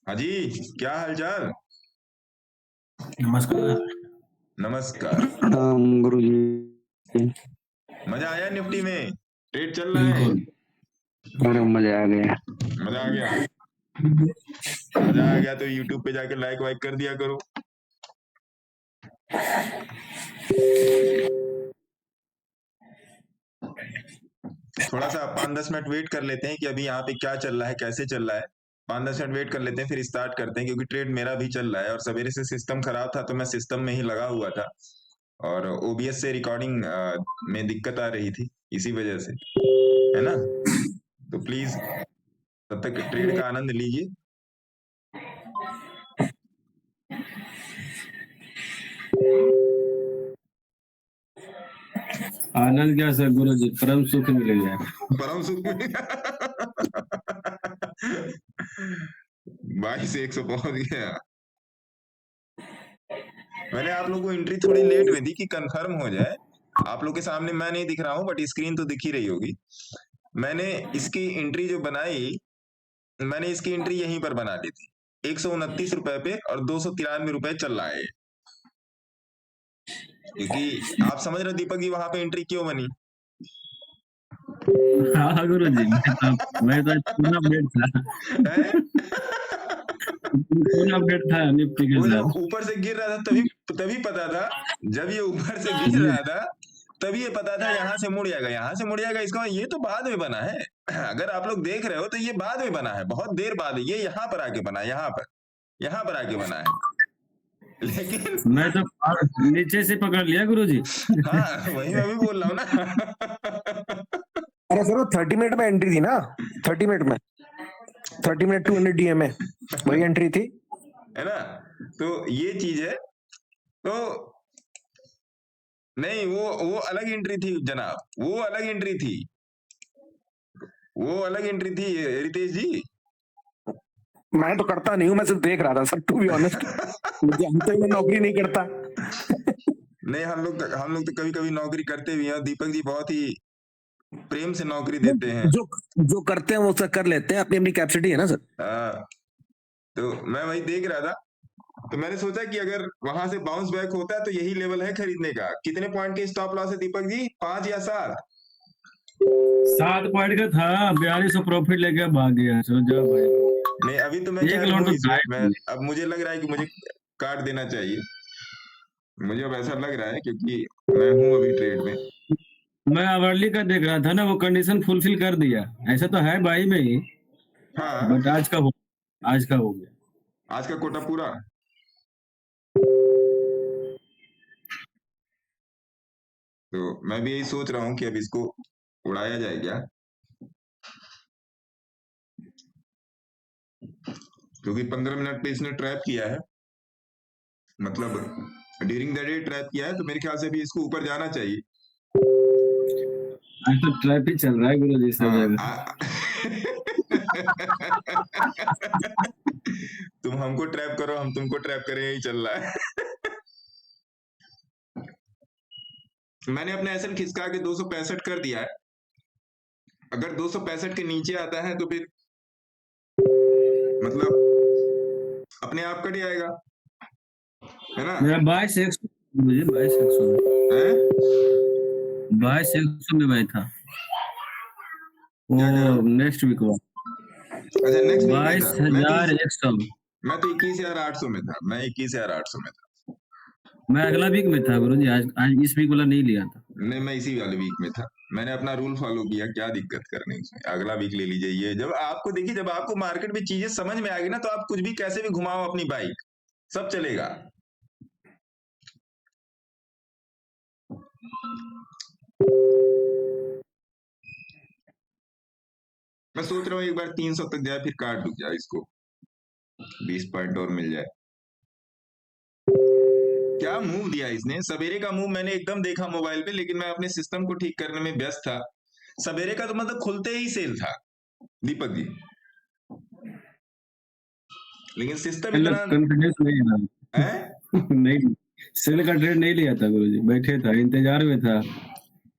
हाँ जी, क्या हालचाल। नमस्कार। नमस्कार। गुरु जी। मजा आया निफ्टी में, ट्रेड चल रहा है। बिल्कुल। अरे मजा आ गया। मजा आ गया। मजा आ गया तो यूट्यूब पे जाके लाइक वाइक कर दिया करो। थोड़ा सा 5-10 मिनट वेट कर लेते हैं कि अभी यहाँ पे क्या चल रहा है, कैसे चल रहा है। 5-10 मिनट वेट कर लेते हैं, फिर स्टार्ट करते हैं, क्योंकि ट्रेड मेरा भी चल रहा है और सवेरे से सिस्टम खराब था तो मैं सिस्टम में ही लगा हुआ था और ओबीएस से रिकॉर्डिंग में दिक्कत आ रही थी, इसी वजह से, है ना। तो प्लीज तब तक ट्रेड का आनंद लीजिए। आनंद क्या सर गुरु जी, परम सुख मिल गया। परम सुख में 22,100 पहुंच गया। मैंने आप लोग को एंट्री थोड़ी लेट में दी कि कंफर्म हो जाए। आप लोग के सामने मैं नहीं दिख रहा हूं बट स्क्रीन तो दिख ही रही होगी। मैंने इसकी एंट्री जो बनाई, मैंने इसकी एंट्री यहीं पर बना दी थी 129 रुपए पे, और 293 रुपए चल रहा है। क्योंकि आप समझ रहे हो दीपक जी वहां पे एंट्री क्यों बनी। हाँ गुरु जी, मैं तो पूर्ण अपडेट था। है? पूर्ण अपडेट था निफ्टी के वो जब साथ। ऊपर से गिर रहा था तभी पता था। जब ये ऊपर से गिर जी, रहा था तभी ये पता था यहाँ से मुड़ जाएगा, यहाँ से मुड़ जाएगा। इसका ये तो बाद में बना है। अगर आप लोग देख रहे हो तो ये बाद में बना है, बहुत देर बाद। ये यहाँ पर आके बना है, यहाँ पर आके बना है। लेकिन मैं तो नीचे से पकड़ लिया गुरु जी। हाँ, वही मैं भी बोल रहा हूँ ना। अरे सर वो 30 मिनट में एंट्री थी ना, 30 मिनट में 30 मिनट 200 डीएम में वही एंट्री थी, है ना। तो ये चीज है। तो नहीं, वो अलग एंट्री थी जनाब, वो अलग एंट्री थी, वो अलग एंट्री थी रितेश जी। मैं तो करता नहीं हूँ, मैं सिर्फ देख रहा था सर, टू बी ऑनेस्ट। मुझे जानते मैं नौकरी नहीं करता। नहीं, हम लोग तो कभी कभी नौकरी करते भी हैं। दीपक जी बहुत ही प्रेम से नौकरी देते हैं। जो करते हैं वो सर कर लेते हैं, अपनी अपनी कैपेसिटी है ना सर। हाँ, तो मैं वही देख रहा था, तो मैंने सोचा कि अगर वहां से बाउंस बैक होता है तो यही लेवल है खरीदने का। कितने पॉइंट के स्टॉप लॉस है दीपक जी, 5 या 7? 7 पॉइंट का था, 4200 प्रॉफिट लेके भाग गया। सो जा भाई। नहीं, अभी तो मैं एक खैर लॉट हूँ तो इसमें। था। अब मुझे लग रहा है कि मुझे काट देना चाहिए। मुझे अब ऐसा लग रहा है क्योंकि मैं हूँ अभी ट्रेड में। मैं अवर्ली का देख रहा था ना, वो कंडीशन फुलफिल कर दिया। ऐसा तो है बाई में ही, हाँ, बट आज का हो गया। आज का कोटा पूरा। तो मैं भी यही सोच रहा हूँ कि अब इसको उड़ाया जाए क्या, क्योंकि 15 मिनट पे इसने ट्रैप किया है, मतलब ड्यूरिंग द डे ट्रैप किया है, तो मेरे ख्याल से भी इसको ऊपर जाना चाहिए। आज तो ट्रैप ही चल रहा है गुरु जी सब जगह। तुम हमको ट्रैप करो, हम तुमको ट्रैप करें, यही चल रहा है। मैंने अपना एसएल खिसका के 265 कर दिया है। अगर 265 के नीचे आता है तो फिर मतलब अपने आप कट जाएगा, है ना। मेरा 22,100 मुझे 22,100 है 22,100 में मैं था क्या कह रहे वो हो? नेक्स्ट वीक हुआ। अच्छा, नेक्स्ट वीक में था। 22,100 मैं तो 21,800 में था। मैं 21,800 में था। मैं अगला वीक में था गुरु जी, आज इस वीक वाला नहीं लिया था। नहीं, मैं इसी वाले वीक में था। मैंने अपना रूल फॉलो किया, क्या दिक्कत करनी उसमें। अगला वीक ले लीजिए। ये जब आपको देखिए, जब आपको मार्केट में चीजें समझ में आ गई ना, तो आप कुछ भी कैसे भी घुमाओ अपनी बाइक, सब चलेगा। मैं सोच रहा हूँ एक बार 300 तक जाए, फिर काट दूं क्या इसको, 20 पॉइंट और मिल जाए। क्या मूव दिया इसने। सवेरे का मूव मैंने एकदम देखा मोबाइल पे, लेकिन मैं अपने सिस्टम को ठीक करने में व्यस्त था। सवेरे का तो मतलब खुलते ही सेल था दीपक जी, लेकिन सिस्टम इतना कॉन्फिडेंस नहीं है है। नहीं, सेल का ट्रेड नहीं लिया था गुरु जी, बैठे था, इंतजार में था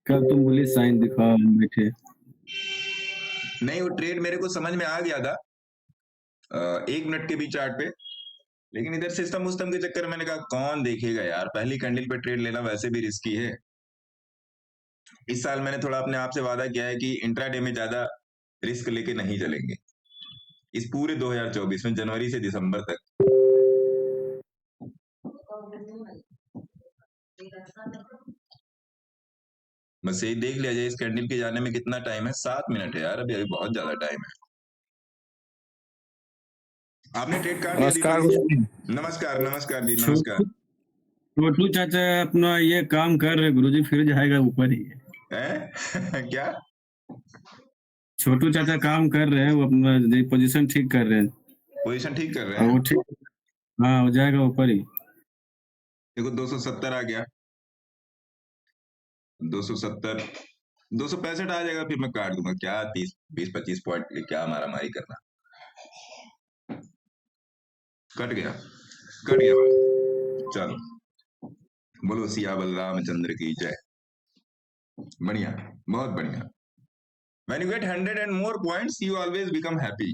कब तुम पुलिस साइन दिखाओ, हम बैठे। नहीं, वो ट्रेड मेरे को समझ में आ गया था 1 मिनट के भी चार्ट पे। लेकिन इधर सिस्टम उस्टम के चक्कर में मैंने कहा कौन देखेगा यार, पहली कैंडल पे ट्रेड लेना वैसे भी रिस्की है। इस साल मैंने थोड़ा अपने आप से वादा किया है कि इंट्राडे में ज्यादा रिस्क लेके नहीं चलेंगे इस पूरे 2024 में, जनवरी से दिसंबर तक। बस यही देख लिया जाए इस कैंडल के जाने में कितना टाइम है। 7 मिनट है यार, अभी अभी बहुत ज्यादा टाइम है। आपने ट्रेड काट लिया नमस्कार दीपक जी? गुरुजी। नमस्कार नमस्कार जी, नमस्कार। छोटू चाचा अपना ये काम कर रहे गुरुजी, फिर जाएगा ऊपर ही है। हैं? क्या? छोटू चाचा काम कर रहे हैं, वो अपना पोजीशन ठीक कर रहे हैं पोजीशन ठीक कर रहे और हैं। वो ठीक, हाँ हो जाएगा ऊपर ही। देखो 270 आ गया, 270, 265 आ जाएगा, फिर मैं काट दूंगा। क्या 20-25 पॉइंट के लिए क्या मारा मारी करना। कट गया, कट गया भाई। चलो, बोलो सिया बलरामचंद्र की जय। बढ़िया, बहुत बढ़िया। When you get 100 and more points, you always become happy.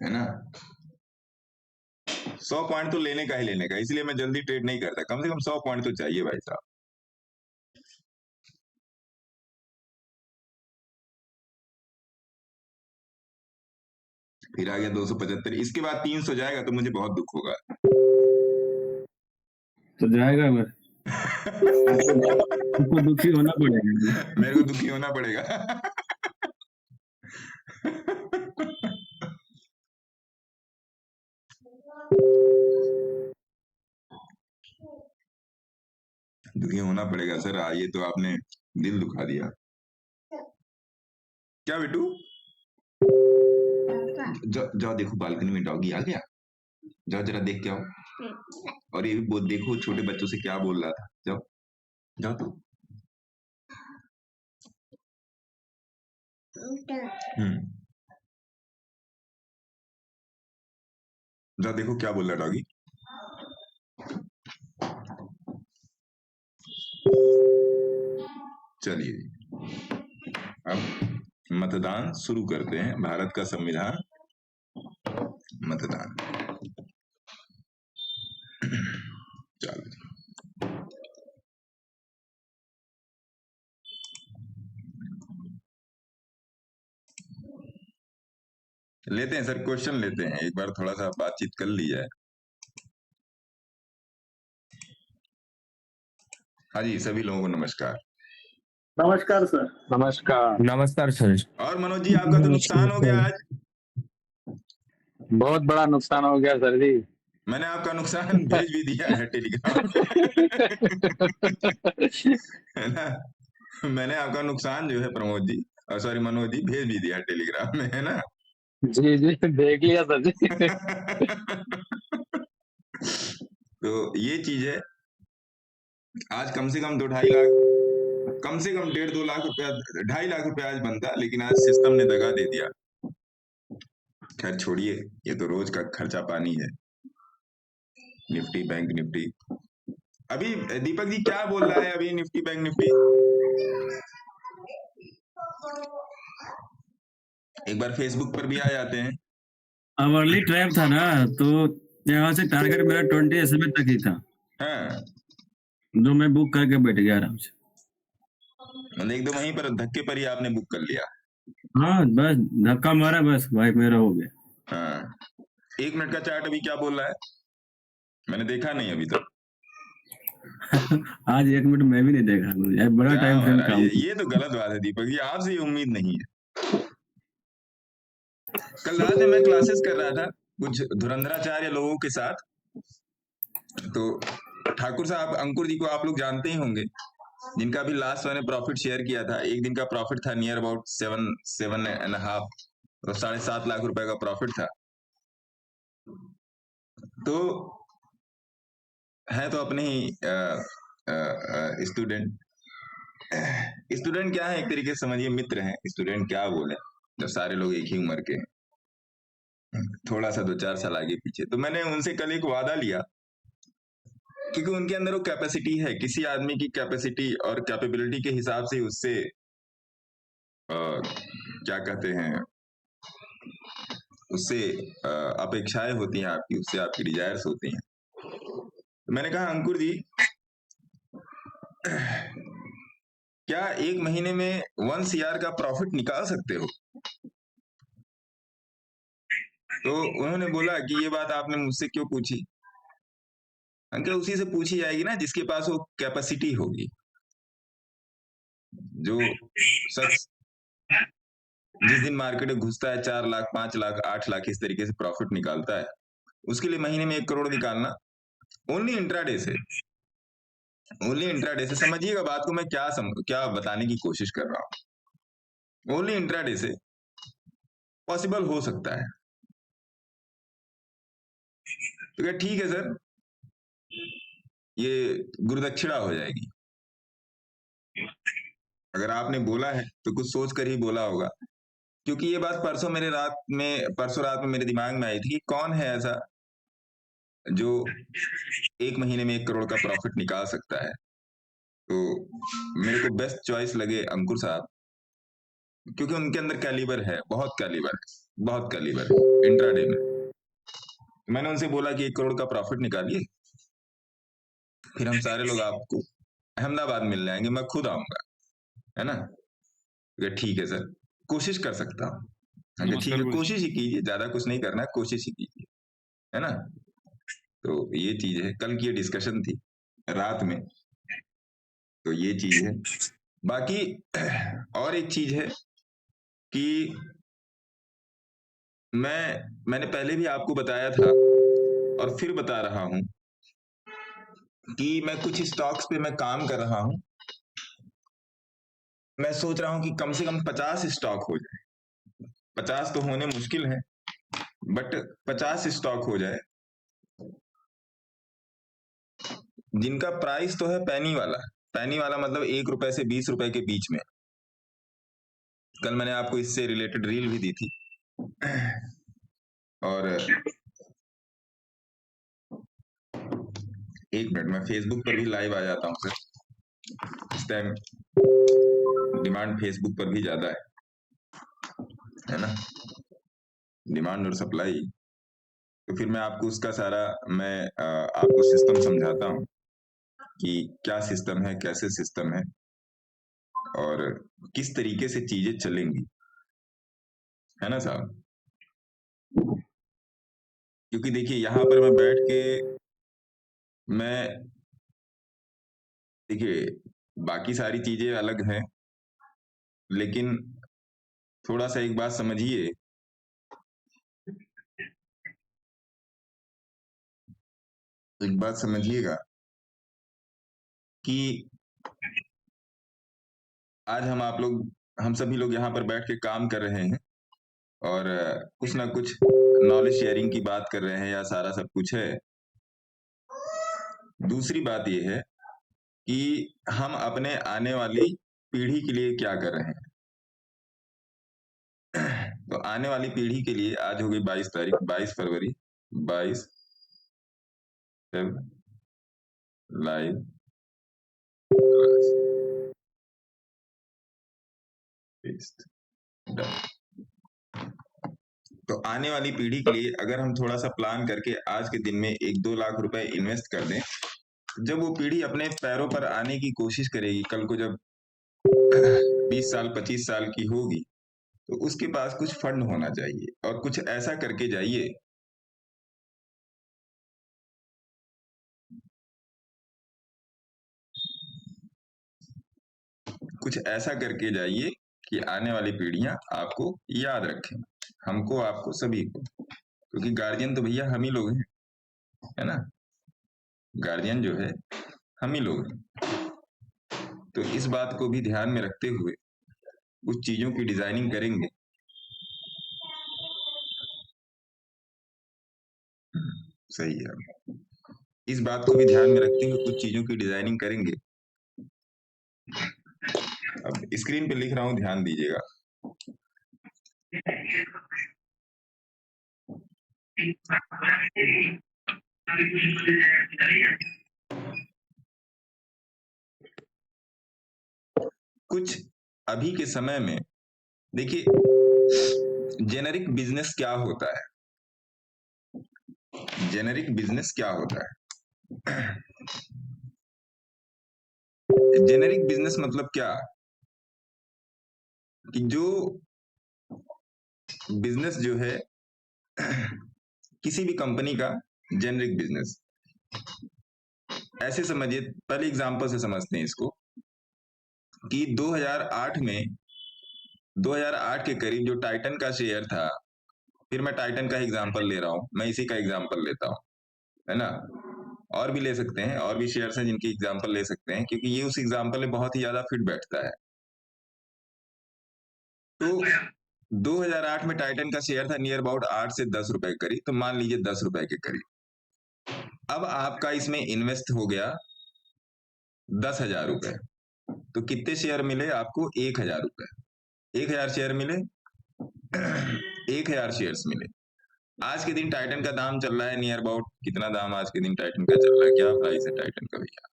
है ना? 100 पॉइंट तो लेने का ही लेने का, इसलिए मैं जल्दी ट्रेड नहीं करता। कम से कम 100 पॉइंट तो चाहिए भाई साहब। फिर आ गया 275, इसके बाद 300 जाएगा तो मुझे बहुत दुख होगा। तो जाएगा बस, तुमको दुखी होना पड़ेगा। मेरे को दुखी होना पड़ेगा। दुखी होना पड़ेगा सर, ये तो आपने दिल दुखा दिया। क्या बेटू? जाओ देखो बालकनी में डॉगी आ गया, जाओ जरा देख के आओ। और ये भी देखो छोटे बच्चों से क्या बोल रहा था। जाओ जाओ तो। जाओ देखो क्या बोल रहा डॉगी। चलिए अब मतदान शुरू करते हैं। भारत का संविधान, मतदान। चलो लेते हैं सर, क्वेश्चन लेते हैं एक बार, थोड़ा सा बातचीत कर ली जाए। हाँ जी, सभी लोगों को नमस्कार। नमस्कार सर। नमस्कार। नमस्कार सर। और मनोज जी, आपका तो नुकसान हो गया आज। बहुत बड़ा नुकसान हो गया सर जी। मैंने आपका नुकसान भेज भी दिया है टेलीग्राम है ना? मैंने आपका नुकसान जो है प्रमोद जी, सॉरी मनोज जी, भेज भी दिया टेलीग्राम में, है ना? जी जी देख लिया सर जी। तो ये चीज है, आज कम से कम 2-2.5 लाख, कम से कम 1.5-2 लाख रुपया, 2.5 लाख रुपया आज बनता, लेकिन आज सिस्टम ने दगा दे दिया। खैर छोड़िए, ये तो रोज का खर्चा पानी है। निफ्टी बैंक निफ्टी, अभी दीपक जी क्या बोल रहा है अभी निफ्टी बैंक निफ्टी? एक बार फेसबुक पर भी आ जाते हैं। आवरली ट्रैप था ना, तो यहाँ से टारगेट मेरा 20 SMA तक ही था। हाँ, जो मैं बुक करके बैठ गया आराम से। मतलब एकदम वहीं पर धक्के पर ही आपने बुक कर लिया। हाँ बस धक्का मारा, बस भाई मेरा हो गया। हाँ, 1 मिनट का चार्ट अभी क्या बोल रहा है? मैंने देखा नहीं अभी तक। आज 1 मिनट मैं भी नहीं देखा, मुझे बड़ा क्या टाइम फ्रेम काम। ये तो गलत बात है दीपक जी, आपसे ये उम्मीद नहीं है। कल रात में मैं क्लासेस कर रहा था कुछ धुरंधराचार्य लोगों के साथ, तो ठाकुर साहब अंकुर जी को आप लोग जानते ही होंगे, जिनका भी लास्ट मैंने प्रॉफिट शेयर किया था। एक दिन का प्रॉफिट था नियर अबाउट 7.5, तो 7.5 लाख रुपए का प्रॉफिट था। तो है तो अपने ही स्टूडेंट, स्टूडेंट क्या है एक तरीके से समझिए, मित्र हैं। स्टूडेंट क्या बोले, जब सारे लोग एक ही उम्र के हैं, थोड़ा सा 2-4 साल आगे पीछे। तो मैंने उनसे कल एक वादा लिया, क्योंकि उनके अंदर वो कैपेसिटी है, किसी आदमी की कैपेसिटी और कैपेबिलिटी के हिसाब से उससे क्या कहते हैं, उससे अपेक्षाएं होती हैं आपकी, उससे आपकी डिजायर्स होती हैं। तो मैंने कहा अंकुर जी, क्या 1 महीने में 1 CR का प्रॉफिट निकाल सकते हो? तो उन्होंने बोला कि ये बात आपने मुझसे क्यों पूछी? अंकल, उसी से पूछी जाएगी ना जिसके पास वो कैपेसिटी होगी, जो शख्स जिस दिन मार्केट में घुसता है 4 लाख 5 लाख 8 लाख इस तरीके से प्रॉफिट निकालता है, उसके लिए महीने में 1 करोड़ निकालना ओनली इंट्राडे से, ओनली इंट्राडे से, समझिएगा बात को मैं क्या बताने की कोशिश कर रहा हूं। ओनली इंट्राडे से पॉसिबल हो सकता है। तो क्या ठीक है सर, ये गुरुदक्षिणा हो जाएगी। अगर आपने बोला है तो कुछ सोच कर ही बोला होगा, क्योंकि ये बात परसों रात में मेरे दिमाग में आई थी कि कौन है ऐसा जो 1 महीने में 1 करोड़ का प्रॉफिट निकाल सकता है। तो मेरे को बेस्ट चॉइस लगे अंकुर साहब, क्योंकि उनके अंदर कैलिबर है, बहुत कैलिबर है इंट्राडे में। मैंने उनसे बोला कि 1 करोड़ का प्रॉफिट निकालिए, फिर हम सारे लोग आपको अहमदाबाद मिलने आएंगे, मैं खुद आऊंगा, है ना? ठीक है सर, कोशिश कर सकता हूँ। ठीक है, कोशिश ही कीजिए, ज्यादा कुछ नहीं करना है, कोशिश ही कीजिए, है ना? तो ये चीज है, कल की ये डिस्कशन थी रात में, तो ये चीज है। बाकी और एक चीज है कि मैंने पहले भी आपको बताया था और फिर बता रहा हूं कि मैं कुछ स्टॉक्स पे मैं काम कर रहा हूं। मैं सोच रहा हूं कि कम से कम 50 स्टॉक हो जाए। 50 तो होने मुश्किल है, बट 50 स्टॉक हो जाए जिनका प्राइस तो है पैनी वाला मतलब 1 रुपए से 20 रुपए के बीच में। कल मैंने आपको इससे रिलेटेड रील भी दी थी, और 1 मिनट, मैं फेसबुक पर भी लाइव आ जाता हूं सर, इस टाइम डिमांड फेसबुक पर भी ज्यादा है ना, डिमांड और सप्लाई। तो फिर मैं आपको उसका सारा आपको सिस्टम समझाता हूं कि क्या सिस्टम है, कैसे सिस्टम है और किस तरीके से चीजें चलेंगी, है ना साहब? क्योंकि देखिए यहां पर मैं बैठ के देखिए बाकी सारी चीजें अलग हैं, लेकिन थोड़ा सा एक बात समझिए, एक बात समझिएगा कि आज हम सभी लोग यहाँ पर बैठ के काम कर रहे हैं और कुछ ना कुछ नॉलेज शेयरिंग की बात कर रहे हैं, या सारा सब कुछ है। दूसरी बात यह है कि हम अपने आने वाली पीढ़ी के लिए क्या कर रहे हैं। तो आने वाली पीढ़ी के लिए आज हो गई 22 तारीख, 22 फरवरी, 22 लाइव तो आने वाली पीढ़ी के लिए अगर हम थोड़ा सा प्लान करके आज के दिन में 1-2 लाख रुपए इन्वेस्ट कर दें, जब वो पीढ़ी अपने पैरों पर आने की कोशिश करेगी, कल को जब 20 साल 25 साल की होगी, तो उसके पास कुछ फंड होना चाहिए, और कुछ ऐसा करके जाइए कि आने वाली पीढ़ियां आपको याद रखें, हमको, आपको, सभी को, क्योंकि गार्जियन तो भैया हम ही लोग हैं, है ना? गार्जियन जो है हम ही लोग हैं। तो इस बात को भी ध्यान में रखते हुए कुछ चीजों की डिजाइनिंग करेंगे। सही है, इस बात को भी ध्यान में रखते हुए कुछ चीजों की डिजाइनिंग करेंगे। अब स्क्रीन पे लिख रहा हूं, ध्यान दीजिएगा। कुछ अभी के समय में देखिए, जेनेरिक बिजनेस क्या होता है? जेनेरिक बिजनेस क्या होता है? जेनेरिक बिजनेस मतलब क्या कि जो बिजनेस जो है किसी भी कंपनी का जेनेरिक बिजनेस, ऐसे समझिए, पहले एग्जांपल से समझते हैं इसको कि 2008 के करीब जो टाइटन का शेयर था, फिर मैं टाइटन का एग्जांपल ले रहा हूं, मैं इसी का एग्जांपल लेता हूं, है ना? और भी ले सकते हैं, और भी शेयर्स हैं जिनकी एग्जांपल ले सकते हैं, क्योंकि ये उस एग्जांपल में बहुत ही ज्यादा फिट बैठता है। तो 2008 में टाइटन का शेयर था नियर अबाउट 8 से 10 रुपए के करीब, तो मान लीजिए 10 रुपए के करीब। अब आपका इसमें इन्वेस्ट हो गया 10,000 रुपए, तो कितने शेयर मिले आपको? 1,000 रुपए। 1,000 शेयर मिले। 1,000 शेयर्स मिले। आज के दिन टाइटन का दाम चल रहा है नियर अबाउट, कितना दाम आज के दिन टाइटन का चल रहा है? क्या प्राइस है टाइटन का भैया?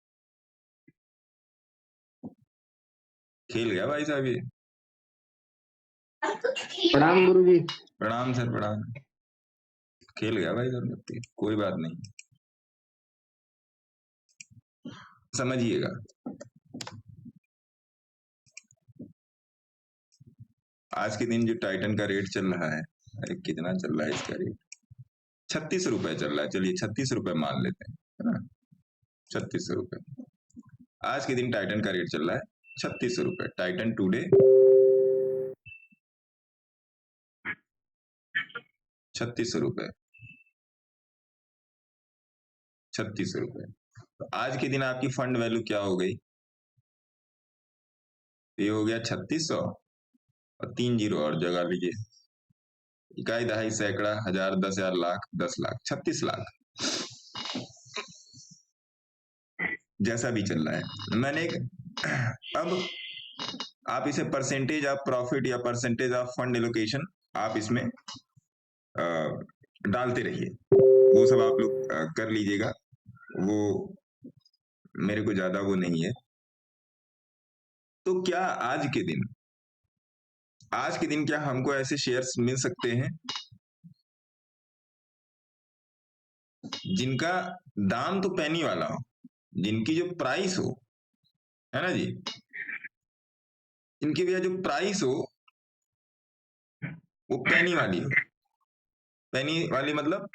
खेल गया भाई साहब ये। प्रणाम गुरुजी। प्रणाम सर, प्रणाम। खेल गया भाई साहब, कोई बात नहीं, समझिएगा। आज के दिन जो टाइटन का रेट चल रहा है, अरे कितना चल रहा है इसका रेट? 36 रुपए चल रहा है। चलिए 36 रुपए मान लेते हैं, है ना? 36 रुपए आज के दिन टाइटन का रेट चल रहा है, 36 रुपए। टाइटन टुडे 36 रुपए। 36 रुपए। तो आज के दिन आपकी फंड वैल्यू क्या हो गई? ये हो गया 3600 और 3 जीरो और जगह लीजिए, इकाई, दहाई, सैकड़ा, हजार, 10,000, लाख, 10 लाख, 36 लाख, जैसा भी चल रहा है। मैंने अब आप इसे परसेंटेज ऑफ प्रॉफिट या परसेंटेज ऑफ फंड एलोकेशन आप इसमें डालते रहिए, वो सब आप लोग कर लीजिएगा, वो मेरे को ज्यादा वो नहीं है। तो क्या आज के दिन क्या हमको ऐसे शेयर्स मिल सकते हैं जिनका दाम तो पैनी वाला हो, जिनकी जो प्राइस हो, है ना जी, इनकी भैया जो प्राइस हो वो पैनी वाली हो। पैनी वाली मतलब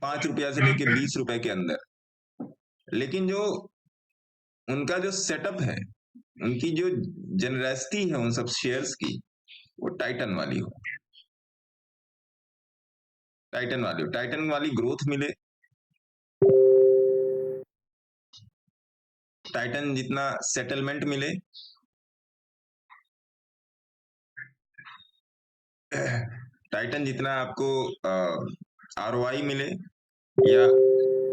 5 रुपया से लेके 20 रुपए के अंदर, लेकिन जो उनका जो सेटअप है, उनकी जो जनरसिटी है उन सब शेयर्स की, वो टाइटन वाली हो। टाइटन वाली हो, टाइटन वाली ग्रोथ मिले, टाइटन जितना सेटलमेंट मिले, टाइटन जितना आपको ROI मिले, या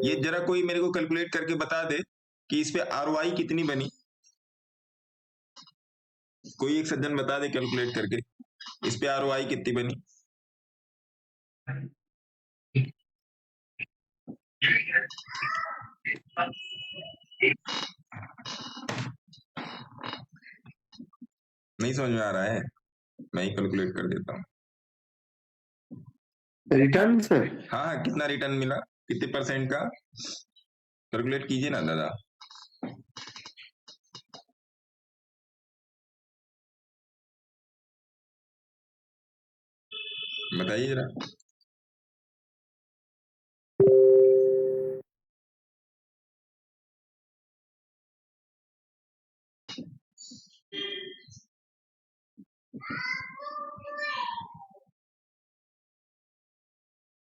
ये जरा कोई मेरे को कैलकुलेट करके बता दे कि इस पे ROI कितनी बनी। कोई एक सज्जन बता दे कैलकुलेट करके इस पे ROI कितनी बनी। नहीं समझ में आ रहा है? मैं ही कैलकुलेट कर देता हूँ। Return sir? हाँ, कितना रिटर्न मिला, कितने परसेंट का, कैलकुलेट कीजिए ना दादा। बताइए जरा।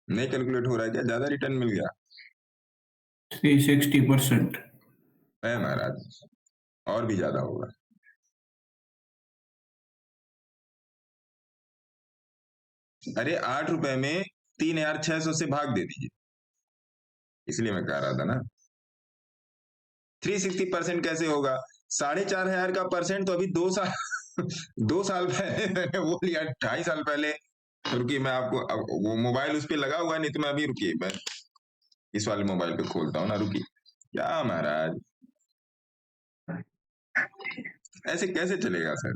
नहीं कैलकुलेट हो रहा है क्या? ज्यादा रिटर्न मिल गया 360%। है महाराज, और भी ज्यादा होगा। अरे 8 रुपए में 3,600 से भाग दे दीजिए, इसलिए मैं कह रहा था ना 360% कैसे होगा? 4,500 का परसेंट तो अभी 2 साल 2 साल पहले मैंने वो लिया, 2.5 साल पहले। रुकिए मैं आपको वो मोबाइल उस पे लगा हुआ है, नहीं तो मैं अभी, रुकिए मैं इस वाले मोबाइल पे खोलता हूँ ना, रुकिए। क्या महाराज, ऐसे कैसे चलेगा सर?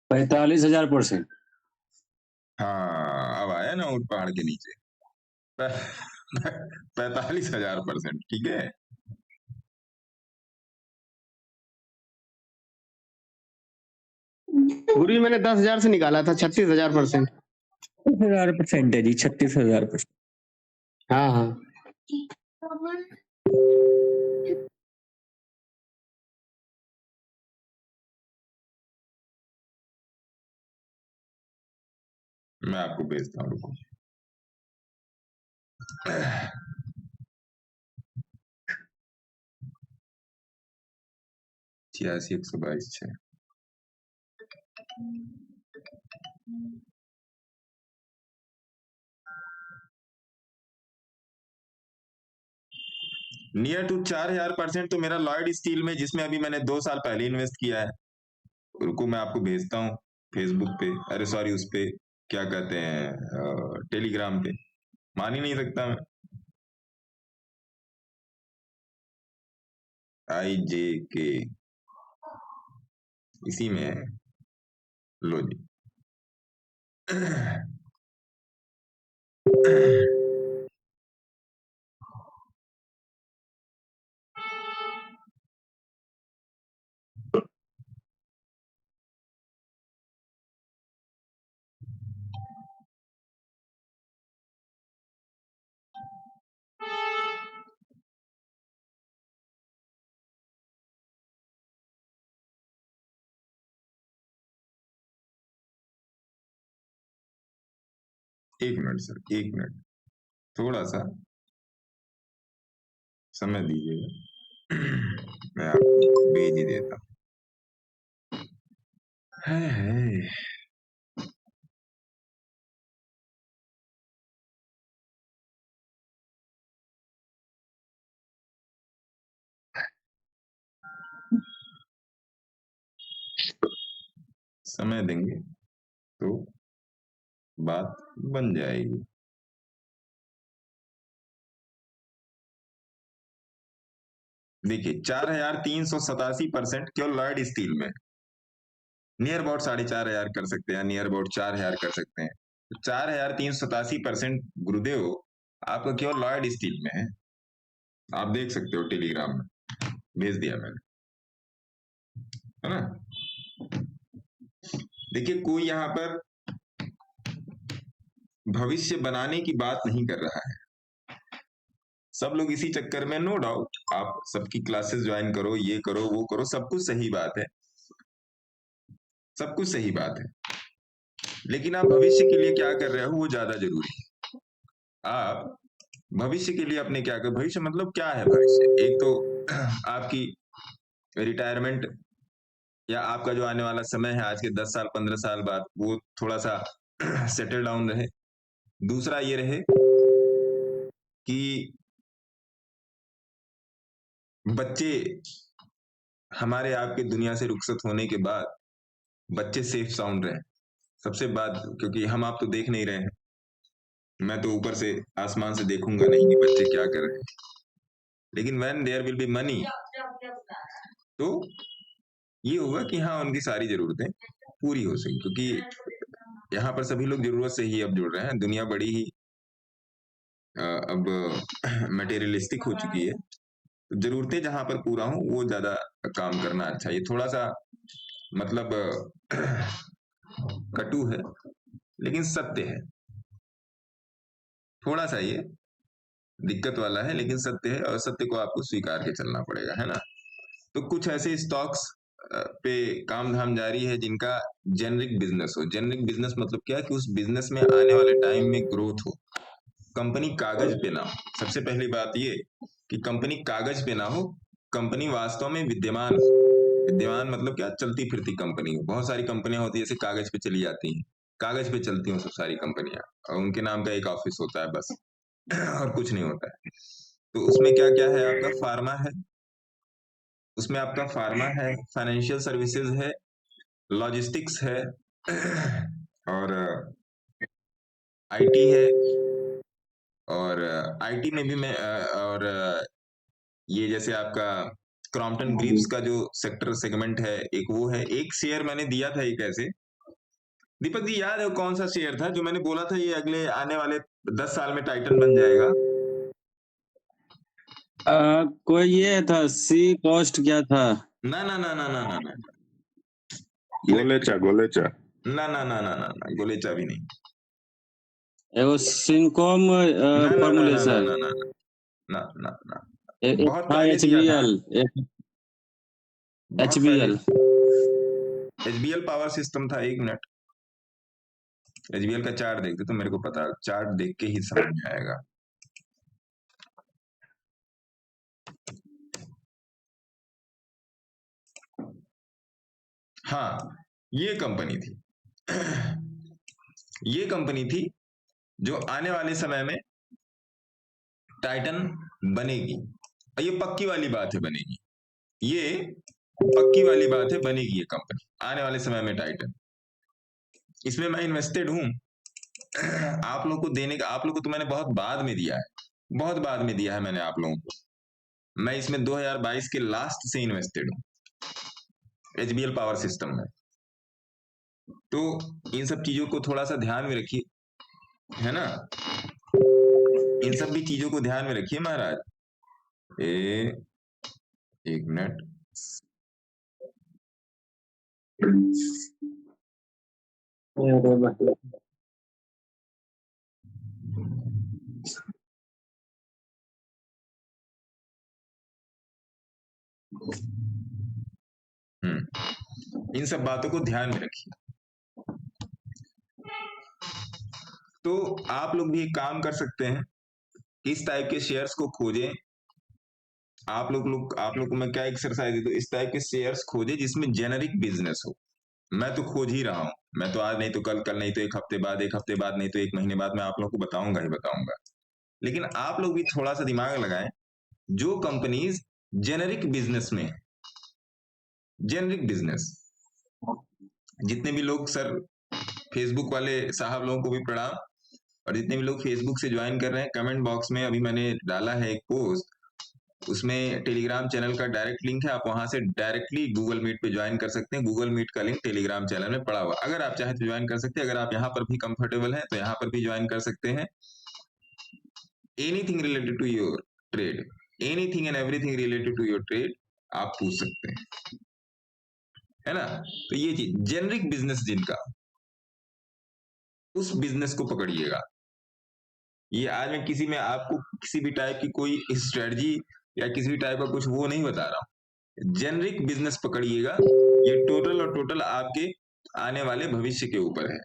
45,000%। हाँ, अब आया ना ऊंट पहाड़ के नीचे। 45,000%, ठीक है। गुरु जी मैंने 10,000 से निकाला था 36,000%। 36,000% है जी, 36,000%। हाँ हाँ मैं आपको भेजता हूँ, रुको। 86,122,6। नियर टू 4,000% तो मेरा लॉयड स्टील में, जिसमें अभी मैंने 2 साल पहले इन्वेस्ट किया है। रुको मैं आपको भेजता हूँ फेसबुक पे, अरे सॉरी उस पे क्या कहते हैं, टेलीग्राम पे। मान ही नहीं सकता मैं। IJK इसी में है, लो जी। एक मिनट सर, 1 मिनट, थोड़ा सा समय दीजिएगा। मैं आपको भेज ही देता है। समय देंगे तो बात बन जाएगी। देखिए 4,387% केवल लॉयड स्टील में, नियर अबाउट 4,500 कर सकते हैं, नियर अबाउट 4,000 कर सकते हैं। 4,387% गुरुदेव आपका केवल लॉयड स्टील में है। आप देख सकते हो टेलीग्राम में, भेज दिया मैंने, है ना। देखिए कोई यहाँ पर भविष्य बनाने की बात नहीं कर रहा है। सब लोग इसी चक्कर में, नो डाउट आप सबकी क्लासेस ज्वाइन करो, ये करो वो करो, सब कुछ सही बात है, सब कुछ सही बात है, लेकिन आप भविष्य के लिए क्या कर रहे हो वो ज्यादा जरूरी है। आप भविष्य के लिए अपने क्या कर, भविष्य मतलब क्या है भविष्य? एक तो आपकी रिटायरमेंट या आपका जो आने वाला समय है आज के 10 साल 15 साल बाद, वो थोड़ा सा सेटल डाउन रहे। दूसरा ये रहे कि बच्चे हमारे आपके दुनिया से रुखसत होने के बाद बच्चे सेफ साउंड रहे, सबसे बात, क्योंकि हम आप तो देख नहीं रहे हैं, मैं तो ऊपर से आसमान से देखूंगा नहीं कि बच्चे क्या कर रहे हैं, लेकिन when there will be money तो ये होगा कि हाँ उनकी सारी जरूरतें पूरी हो सके, क्योंकि यहाँ पर सभी लोग जरूरत से ही अब जुड़ रहे हैं। दुनिया बड़ी ही अब मटेरियलिस्टिक हो चुकी है, तो जरूरतें जहां पर पूरा हो वो ज्यादा काम करना अच्छा। ये थोड़ा सा मतलब कटु है लेकिन सत्य है, थोड़ा सा ये दिक्कत वाला है लेकिन सत्य है, और सत्य को आपको स्वीकार के चलना पड़ेगा, है ना। तो कुछ ऐसे स्टॉक्स पे काम धाम जारी है जिनका जेनरिक बिजनेस हो। जेनरिक बिजनेस मतलब क्या, कि उस बिजनेस में आने वाले टाइम में ग्रोथ हो, कंपनी कागज पे ना हो। सबसे पहली बात ये कि कंपनी कागज पे ना हो, कंपनी वास्तव में विद्यमान हो। विद्यमान मतलब क्या, चलती फिरती कंपनी हो। बहुत सारी कंपनियां होती है जैसे कागज पे चली जाती हैं, कागज पे चलती हैं सब सारी कंपनियां, और उनके नाम का एक ऑफिस होता है बस और कुछ नहीं होता है। तो उसमें क्या क्या है, आपका फार्मा है, उसमें आपका फार्मा है, फाइनेंशियल सर्विसेज है, लॉजिस्टिक्स है, और आईटी है, और आईटी में भी मैं और ये जैसे आपका क्रॉम्पटन ग्रीव्स का जो सेक्टर सेगमेंट है, एक वो है। एक शेयर मैंने दिया था एक ऐसे, दीपक जी याद है वो कौन सा शेयर था जो मैंने बोला था ये अगले आने वाले 10 साल में टाइटन बन जाएगा? कोई ये था सी कॉस्ट क्या था? ना ना ना ना ना ना ना गोलेचा गोलेचा ना ना ना ना ना ना गोलेचा भी नहीं। एगो सिंकॉम ना ना ना ना ना फॉर्मुलेशन, ना ना ना ना ना एक बहुत था पहले दिया था, HBL, बहुत पहले। HBL। HBL पावर सिस्टम था। 1 मिनट, HBL का चार्ट देख दे तो मेरे को पता, चार्ट देख के ही समझ में आएगा। हाँ, ये कंपनी थी ये कंपनी थी जो आने वाले समय में टाइटन बनेगी। और ये पक्की वाली बात है, बनेगी। ये पक्की वाली बात है, बनेगी ये कंपनी आने वाले समय में टाइटन। इसमें मैं इन्वेस्टेड हूं। आप लोग को देने का, आप लोग को तो मैंने बहुत बाद में दिया है, बहुत बाद में दिया है मैंने आप लोगों को। मैं इसमें 2022 के लास्ट से इन्वेस्टेड हूं HBL पावर सिस्टम में। तो इन सब चीजों को थोड़ा सा ध्यान में रखिए, है ना? इन सब भी चीजों को ध्यान में रखिए महाराज। 1 मिनट, इन सब बातों को ध्यान में रखिए। तो आप लोग भी एक काम कर सकते हैं, इस टाइप के शेयर्स को खोजें। आप लोग को मैं क्या एक्सरसाइज दे दूं, इस टाइप के शेयर्स खोजें जिसमें जेनरिक बिजनेस हो। मैं तो खोज ही रहा हूं, मैं तो आज नहीं तो कल, कल नहीं तो 1 हफ्ते बाद, 1 हफ्ते बाद नहीं तो 1 महीने बाद मैं आप लोग को बताऊंगा ही बताऊंगा। लेकिन आप लोग भी थोड़ा सा दिमाग लगाएं, जो कंपनीज जेनरिक बिजनेस में है, जेनरिक बिजनेस। जितने भी लोग सर, फेसबुक वाले साहब लोगों को भी प्रणाम, और जितने भी लोग फेसबुक से ज्वाइन कर रहे हैं, कमेंट बॉक्स में अभी मैंने डाला है एक पोस्ट, उसमें टेलीग्राम चैनल का डायरेक्ट लिंक है। आप वहां से डायरेक्टली गूगल मीट पे ज्वाइन कर सकते हैं। गूगल मीट का लिंक टेलीग्राम चैनल में पड़ा हुआ, अगर आप चाहें तो ज्वाइन कर सकते हैं। अगर आप यहाँ पर भी कंफर्टेबल हैं तो यहाँ पर भी ज्वाइन कर सकते हैं। Anything related to your trade, anything and everything related to your trade आप पूछ सकते हैं, है ना? तो ये चीज जेनरिक बिजनेस जिनका, उस बिजनेस को पकड़िएगा। ये आज मैं किसी में आपको किसी भी टाइप की कोई स्ट्रेटजी या किसी भी टाइप का कुछ वो नहीं बता रहा हूं। जेनरिक बिजनेस पकड़िएगा। ये टोटल और टोटल आपके आने वाले भविष्य के ऊपर है।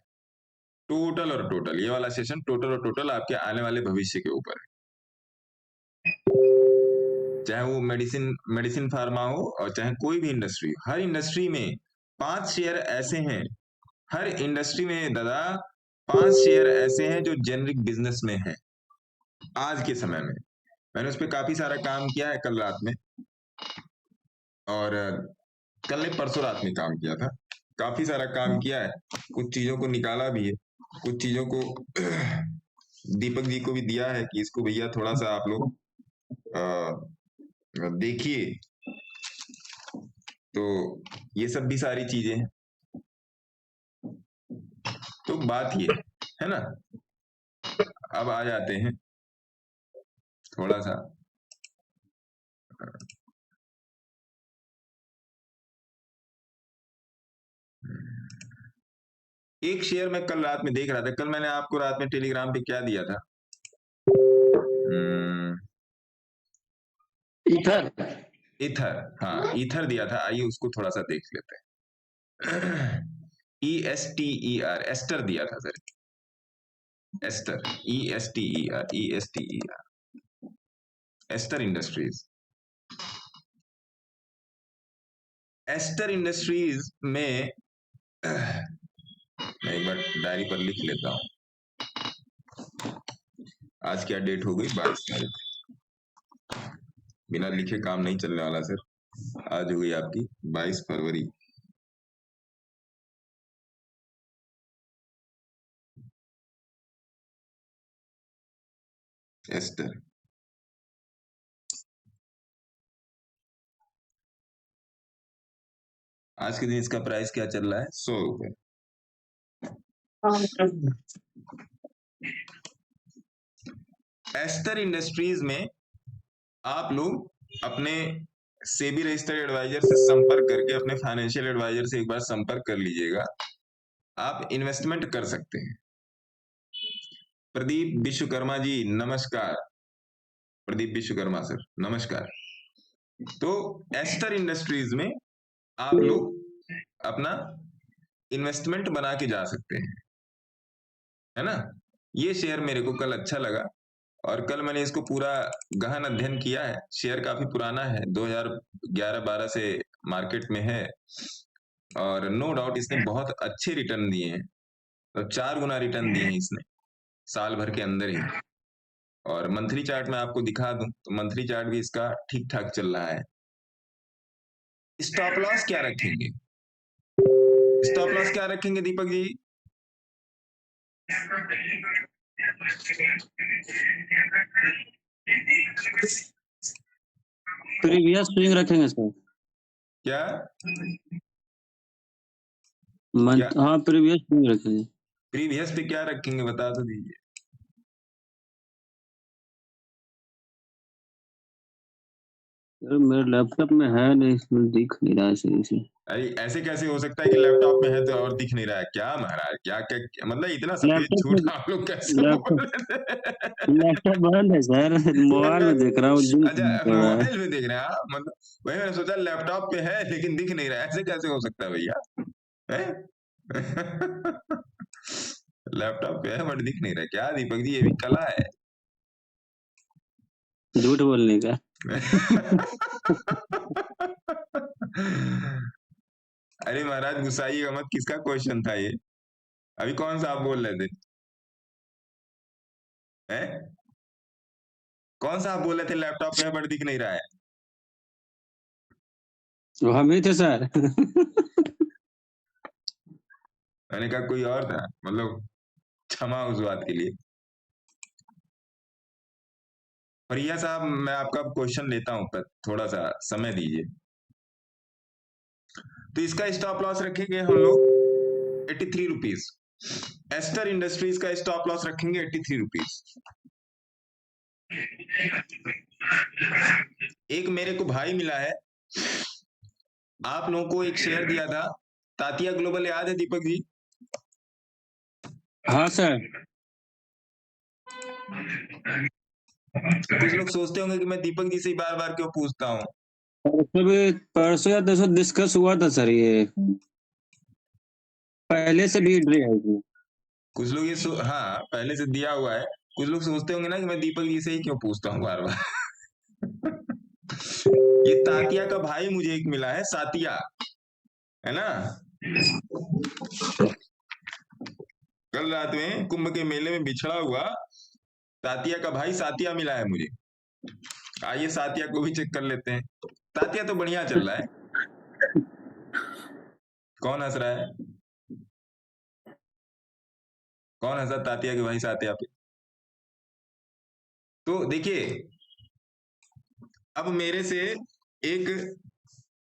टोटल और टोटल, ये वाला सेशन टोटल और टोटल आपके आने वाले भविष्य के ऊपर है। चाहे वो मेडिसिन फार्मा हो और चाहे कोई भी इंडस्ट्री हो, हर इंडस्ट्री में 5 शेयर ऐसे हैं, हर इंडस्ट्री में दादा 5 शेयर ऐसे हैं जो जेनरिक बिजनेस में है आज के समय में। मैंने उस पर काफी सारा काम किया है कल रात में, और कल ने परसों रात में काम किया था। काफी सारा काम किया है, कुछ चीजों को निकाला भी है, कुछ चीजों को दीपक जी को भी दिया है कि इसको भैया थोड़ा सा आप लोग देखिए। तो ये सब भी सारी चीजें हैं। तो बात ये है ना, अब आ जाते हैं थोड़ा सा एक शेयर मैं कल रात में देख रहा था। कल मैंने आपको रात में टेलीग्राम पे क्या दिया था? इथर। इथर, हाँ इथर दिया था। आइए उसको थोड़ा सा देख लेते हैं। ESTER, एस्टर दिया था sir, Ester, ESTER, Ester industries. Ester industries में मैं एक बार डायरी पर लिख लेता हूं। आज क्या डेट हो गई? 22 तारीख। बिना लिखे काम नहीं चलने वाला सर। आज हो गई आपकी 22 फरवरी। एस्टर, आज के दिन इसका प्राइस क्या चल रहा है? 100 रुपए। एस्टर इंडस्ट्रीज में आप लोग अपने सेबी रजिस्टर्ड एडवाइजर से संपर्क करके अपने फाइनेंशियल एडवाइजर से एक बार संपर्क कर लीजिएगा। आप इन्वेस्टमेंट कर सकते हैं। प्रदीप विश्वकर्मा जी नमस्कार। प्रदीप विश्वकर्मा सर नमस्कार। तो एस्टर इंडस्ट्रीज में आप लोग अपना इन्वेस्टमेंट बना के जा सकते हैं, है ना। ये शेयर मेरे को कल अच्छा लगा और कल मैंने इसको पूरा गहन अध्ययन किया है। शेयर काफी पुराना है, 2011-12 से मार्केट में है और नो डाउट इसने बहुत अच्छे रिटर्न दिए हैं। तो 4 गुना रिटर्न दिए हैं इसने साल भर के अंदर ही। और मंथली चार्ट में आपको दिखा दूं तो मंथली चार्ट भी इसका ठीक ठाक चल रहा है। स्टॉप लॉस क्या रखेंगे? स्टॉप लॉस क्या रखेंगे दीपक जी? प्रीवियस स्विंग रखेंगे सर। क्या हाँ प्रीवियस स्विंग रखेंगे। प्रीवियस पे क्या रखेंगे बता तो दीजिए। मेरे लैपटॉप में है नहीं, इसमें दिख नहीं रहा है सही से। अरे ऐसे कैसे हो सकता है कि लैपटॉप में है तो और दिख नहीं रहा है? क्या महाराज क्या मतलब इतना सफेद झूठ आप लोग कैसे बोल रहे थे? लैपटॉप बंद है सर, मोबाइल में देख रहा हूँ। अच्छा मोबाइल में देख रहे हैं आप? मतलब वही मैंने सोचा लैपटॉप पे है लेकिन दिख नहीं रहा है, ऐसे कैसे हो सकता है भैया? लैपटॉप पे है बट दिख नहीं रहा। क्या दीपक जी ये भी कला है झूठ बोलने का। अरे महाराज गुस्साइएगा मत, किसका क्वेश्चन था ये? अभी कौन सा आप बोल रहे थे? हैं? कौन सा आप बोल रहे थे लैपटॉप पे है बट दिख नहीं रहा है? वो हम ही थे सर। मैंने कहा कोई और था, मतलब क्षमा उस बात के लिए। प्रिया साहब मैं आपका क्वेश्चन लेता हूं पर थोड़ा सा समय दीजिए। तो इसका स्टॉप लॉस रखेंगे हम लोग 83 रुपीज। एस्टर इंडस्ट्रीज का स्टॉप लॉस रखेंगे 83 रुपीज। एक मेरे को भाई मिला है, आप लोगों को एक शेयर दिया था तातिया ग्लोबल, याद है दीपक जी? हाँ सर। कुछ लोग सोचते होंगे कि मैं दीपक जी से बार बार क्यों पूछता हूँ। परसों या तरसों डिस्कस हुआ था सर, ये पहले से भी एंट्री है। कुछ लोग ये हाँ पहले से दिया हुआ है। कुछ लोग सोचते होंगे ना कि मैं दीपक जी से ही क्यों पूछता हूँ बार बार। ये तातिया का भाई मुझे एक मिला है, सातिया, है ना। कल रात में कुंभ के मेले में बिछड़ा हुआ तातिया का भाई सातिया मिला है मुझे। आइए सातिया को भी चेक कर लेते हैं। तातिया तो बढ़िया चल रहा है। कौन हंस रहा है? कौन हंसा तातिया के भाई सातिया पे? तो देखिए अब मेरे से एक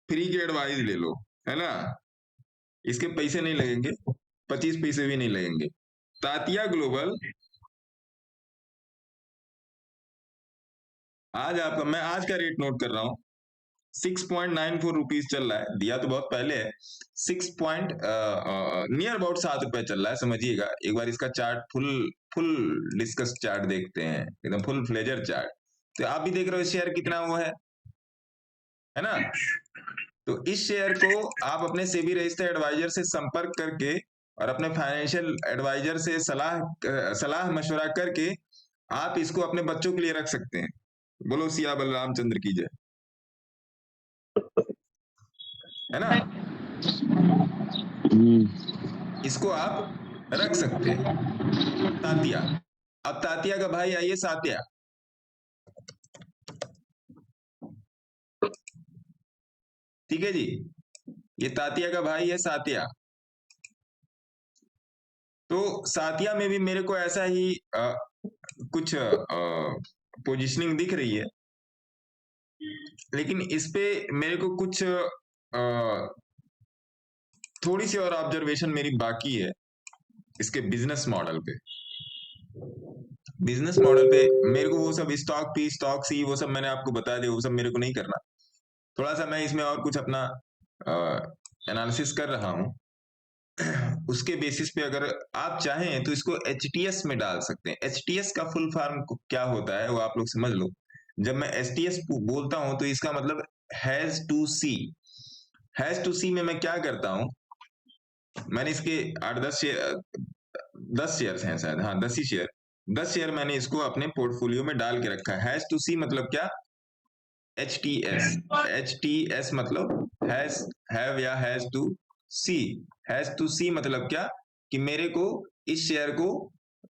फ्री की एडवाइस ले लो, है ना। इसके पैसे नहीं लगेंगे, 25 पैसे भी नहीं लगेंगे। तातिया ग्लोबल आज आपका, मैं आज का रेट नोट कर रहा हूं, 6.94 रुपीज चल रहा है। दिया तो बहुत पहले है, 6 पॉइंट नियर अबाउट 7 रुपए चल रहा है, समझिएगा। एक बार इसका चार्ट फुल डिस्कस चार्ट देखते हैं, एकदम फुल फ्लेजर चार्ट। तो आप भी देख रहे हो शेयर कितना वो है ना। तो इस शेयर को आप अपने सेबी रजिस्टर्ड एडवाइजर से संपर्क करके और अपने फाइनेंशियल एडवाइजर से सलाह मशवरा करके आप इसको अपने बच्चों के लिए रख सकते हैं। बोलो सिया बलरामचंद्र की जय, है ना। इसको आप रख सकते हैं। तातिया, अब तातिया का भाई आइए सातिया। ठीक है जी, ये तातिया का भाई है सातिया। तो सातिया में भी मेरे को ऐसा ही कुछ पोजीशनिंग दिख रही है, लेकिन इस पे मेरे को कुछ थोड़ी सी और ऑब्जर्वेशन मेरी बाकी है। इसके बिजनेस मॉडल पे। बिजनेस मॉडल पे मेरे को वो सब स्टॉक पी स्टॉक सी वो सब मैंने आपको बता दिया, वो सब मेरे को नहीं करना। थोड़ा सा मैं इसमें और कुछ अपना एनालिसिस कर रहा हूँ। उसके बेसिस पे अगर आप चाहें तो इसको HTS में डाल सकते हैं। HTS का फुल फॉर्म क्या होता है वो आप लोग समझ लो। जब मैं HTS बोलता हूं तो इसका मतलब has to see. Has to see में मैं क्या करता हूं, मैंने इसके 8-10 शेयर, 10 शेयर हैं शायद, हाँ 10 ही शेयर, 10 शेयर मैंने इसको अपने पोर्टफोलियो में डाल के रखा है। हैज टू सी मतलब क्या, HTS। HTS मतलब हैज, हैव या has to see. Has to see मतलब क्या कि मेरे को इस शेयर को,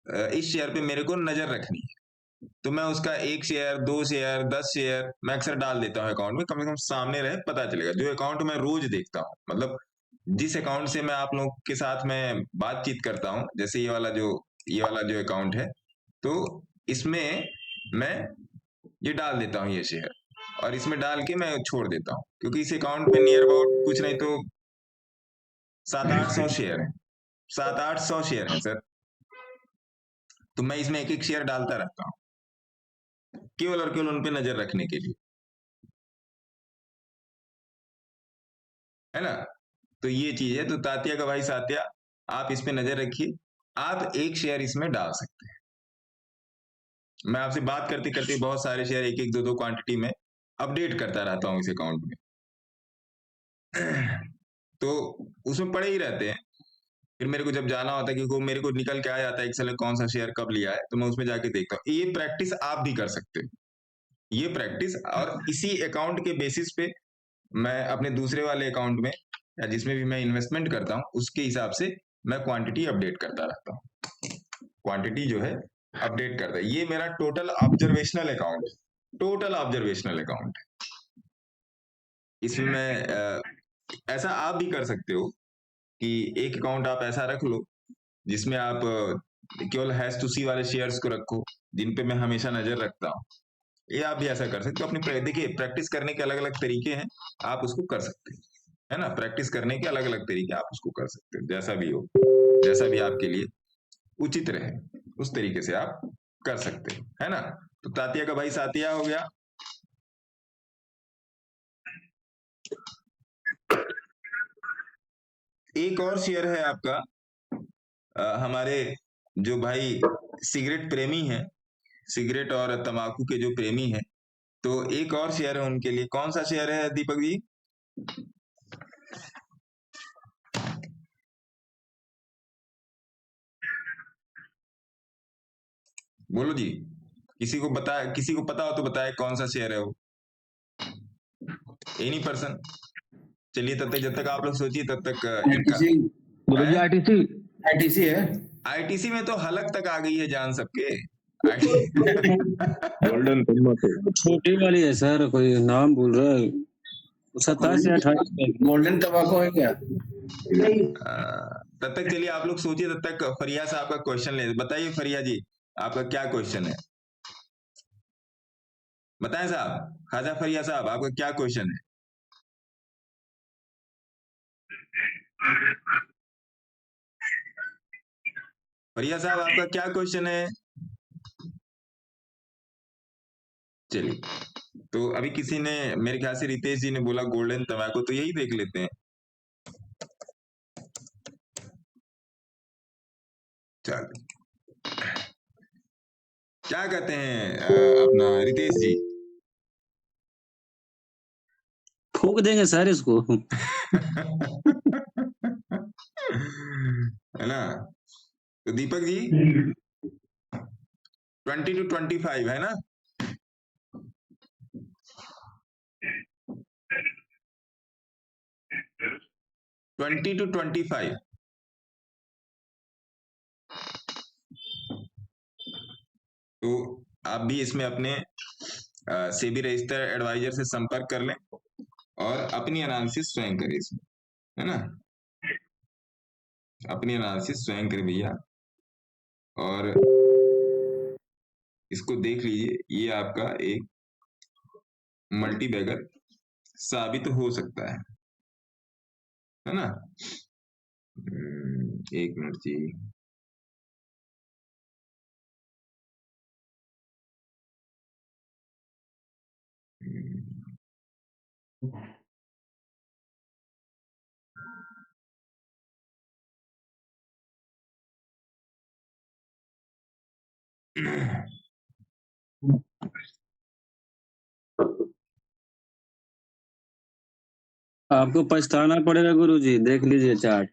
इस शेयर पे मेरे को नजर रखनी है, तो मैं उसका 1 शेयर 2 शेयर 10 शेयर मैं अक्सर डाल देता हूँ अकाउंट में, कम से कम सामने रहे, पता चलेगा। जो अकाउंट मैं रोज देखता हूँ, मतलब जिस अकाउंट से मैं आप लोग के साथ मैं बातचीत करता हूँ, जैसे ये वाला जो अकाउंट है, तो इसमें मैं ये डाल देता हूँ ये शेयर, और इसमें डाल के मैं छोड़ देता हूँ, क्योंकि इस अकाउंट में नियर अबाउट कुछ नहीं तो 700-800 शेयर है, 700-800 शेयर है सर। तो मैं इसमें एक एक शेयर डालता रहता हूँ, केवल और केवल उन पे नजर रखने के लिए, है ना। तो ये चीज है। तो तात्या का भाई सात्या, आप इस पे नजर रखिए, आप एक शेयर इसमें डाल सकते हैं। मैं आपसे बात करते करते बहुत सारे शेयर 1-1 2-2 क्वांटिटी में अपडेट करता रहता हूँ इस अकाउंट में। तो उसमें पड़े ही रहते हैं। फिर मेरे को जब जाना होता है, क्योंकि मेरे को निकल के आ जाता है एक्सेल में कौन सा शेयर कब लिया है, तो मैं उसमें जाके देखता हूँ। ये प्रैक्टिस आप भी कर सकते हो, ये प्रैक्टिस। और इसी अकाउंट के बेसिस पे मैं अपने दूसरे वाले अकाउंट में या जिसमें भी मैं इन्वेस्टमेंट करता हूँ, उसके हिसाब से मैं क्वांटिटी अपडेट करता रहता हूँ। क्वांटिटी जो है अपडेट करता है। ये मेरा total observational account, total observational account है। इसमें मैं ऐसा आप भी कर सकते हो कि एक अकाउंट आप ऐसा रख लो जिसमें आप केवल हैज टू सी वाले शेयर्स को रखो, जिन पे मैं हमेशा नजर रखता हूँ। ये आप भी ऐसा कर सकते हो। अपनी देखिए, प्रैक्टिस करने के अलग अलग तरीके हैं, आप उसको कर सकते हैं, है ना। प्रैक्टिस करने के अलग अलग तरीके आप उसको कर सकते हो, जैसा भी हो, जैसा भी आपके लिए उचित रहे, उस तरीके से आप कर सकते हो, है ना। तो तात्या का भाई सातिया हो गया। एक और शेयर है आपका, हमारे जो भाई सिगरेट प्रेमी हैं, सिगरेट और तंबाकू के जो प्रेमी हैं, तो एक और शेयर है उनके लिए। कौन सा शेयर है दीपक जी? बोलो जी, किसी को पता हो तो बताए कौन सा शेयर है वो। Any person? चलिए, तब तक जब तक आप लोग सोचिए तब तक ITC गुरुजी आरटीसी ITC है। ITC में तो हलक तक आ गई है जान सबके। गोल्डन तम्बाकू। छोटी वाली है सर, कोई नाम भूल रहा है, 27 या 28। गोल्डन तंबाकू है क्या? तब तक चलिए आप लोग सोचिए, तब तक फरिया साहब का क्वेश्चन ले। बताइए फरिया जी, आपका क्या क्वेश्चन है? बताएं साहब, खाजा फरिया साहब, आपका क्या क्वेश्चन है? फरिया साहब, आपका क्या क्वेश्चन है? चलिए, तो अभी किसी ने, मेरे ख्याल से रितेश जी ने बोला गोल्डन तंबाकू, तो यही देख लेते हैं। चल, क्या कहते हैं अपना रितेश जी? फूक देंगे सर इसको। है ना। तो दीपक जी 20 to 25 है ना? Twenty two 25। तो आप भी इसमें अपने सेबी रजिस्टर एडवाइजर से संपर्क कर लें और अपनी एनालिसिस स्वयं करें इसमें, है ना। अपनी एनालिसिस स्वयं करें भैया, और इसको देख लीजिए। ये आपका एक मल्टी बैगर साबित हो सकता है ना। एक मिनट जी। आपको पछताना पड़ेगा गुरुजी, देख लीजिए चार्ट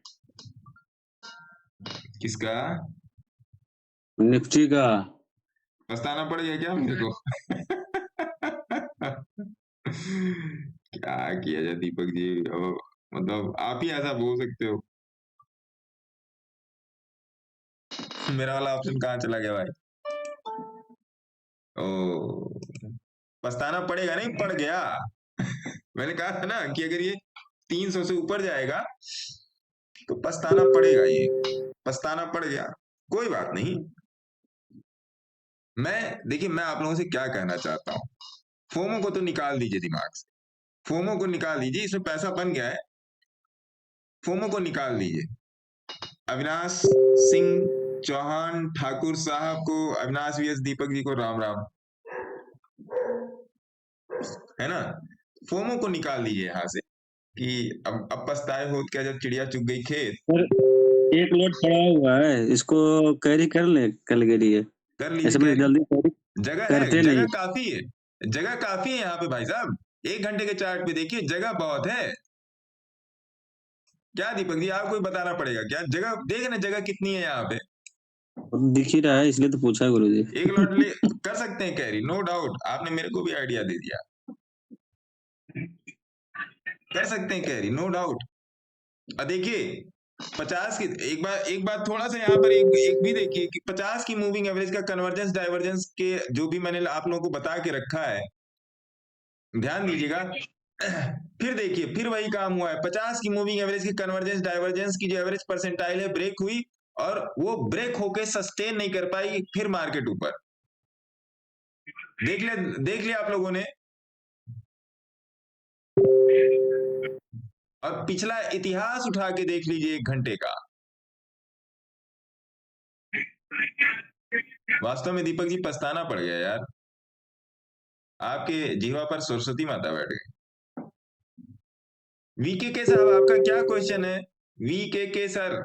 किसका? निफ्टी का। पछताना पड़ गया क्या मेरे को? क्या किया जाए दीपक जी, अब मतलब आप ही ऐसा बोल सकते हो। मेरा वाला ऑप्शन कहाँ चला गया भाई? ओ, पछताना पड़ेगा नहीं, पड़ गया। मैंने कहा था ना कि अगर ये 300 से ऊपर जाएगा तो पछताना पड़ेगा, ये पछताना पड़ गया। कोई बात नहीं। देखिए मैं आप लोगों से क्या कहना चाहता हूँ, फोमो को तो निकाल दीजिए दिमाग से, फोमो को निकाल दीजिए, इसमें पैसा बन गया है, फोमो को निकाल दीजिए। अविनाश सिंह चौहान ठाकुर साहब को, अविनाश वीएस दीपक जी को राम राम, है ना। फोमो को निकाल दीजिए यहाँ से कि अब पछताए हो क्या जब चिड़िया चुग गई खेत। सर, एक लोड पड़ा हुआ है, इसको कैरी कर ले कल के लिए। कर ऐसे लीजिए में कैरी, जल्दी कैरी जगह है, करते जगह नहीं। काफी है, जगह काफी है यहाँ पे भाई साहब। 1 घंटे के चार्ट पे देखिए जगह बहुत है। क्या दीपक जी आपको ही बताना पड़ेगा क्या? जगह देख ना, जगह कितनी है यहाँ पे। दिख ही रहा है, इसलिए तो पूछा गुरुजी। एक लॉट ले कर सकते हैं कैरी, नो डाउट। आपने मेरे को भी आइडिया दे दिया, कर सकते हैं कैरी, नो डाउट। अब देखिए 50 की एक बात थोड़ा सा यहाँ पर एक भी देखिए कि 50 की मूविंग एवरेज का कन्वर्जेंस डाइवर्जेंस के जो भी मैंने आप लोगों को बता के रखा है, ध्यान दीजिएगा। फिर देखिए फिर वही काम हुआ है, 50 की मूविंग एवरेज की कन्वर्जेंस डाइवर्जेंस की जो एवरेज परसेंटाइल है ब्रेक हुई, और वो ब्रेक होके सस्टेन नहीं कर पाई, फिर मार्केट ऊपर। देख लिया आप लोगों ने। और पिछला इतिहास उठा के देख लीजिए 1 घंटे का। वास्तव में दीपक जी पछताना पड़ गया यार, आपके जीवा पर सरस्वती माता बैठ गई। वीके साहब आपका क्या क्वेश्चन है? V K sir,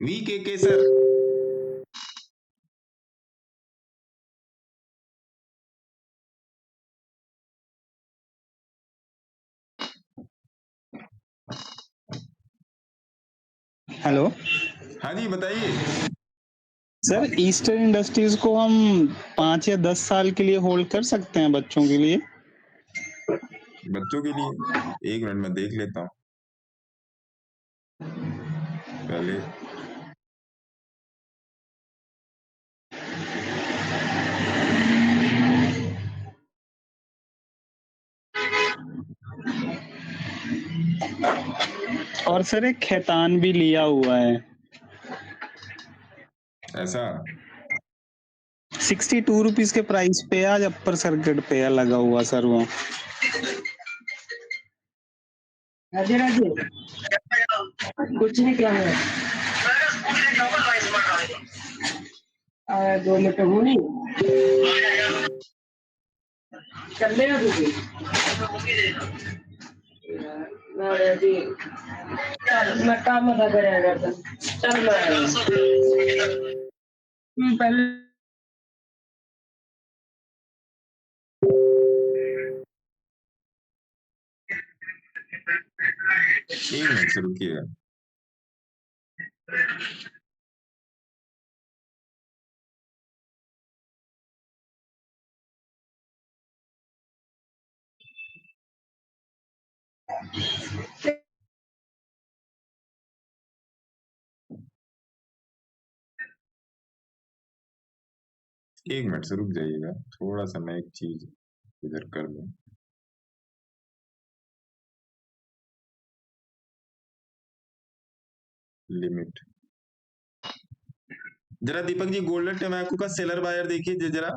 V K sir. Hello हाँ जी बताइए। सर, ईस्टर्न इंडस्ट्रीज को हम 5 या 10 साल के लिए होल्ड कर सकते हैं बच्चों के लिए? बच्चों के लिए 1 मिनट में देख लेता हूँ पहले। और सर एक खैतान भी लिया हुआ है, ऐसा 62 रुपीज के प्राइस पे आज अपर सर्किट पे है लगा हुआ सर वो। राजे राजे कुछ नहीं क्या है 2 मिनट हूँ नहीं कर लेगा मैं काम अदा करेगा चल मैं पहले एक मिनट से रुकिएगा। एक मिनट से रुक जाइएगा, थोड़ा सा मैं एक चीज इधर कर दूं। लिमिट जरा दीपक जी गोल्डन टोबैको का सेलर बायर देखिए जरा।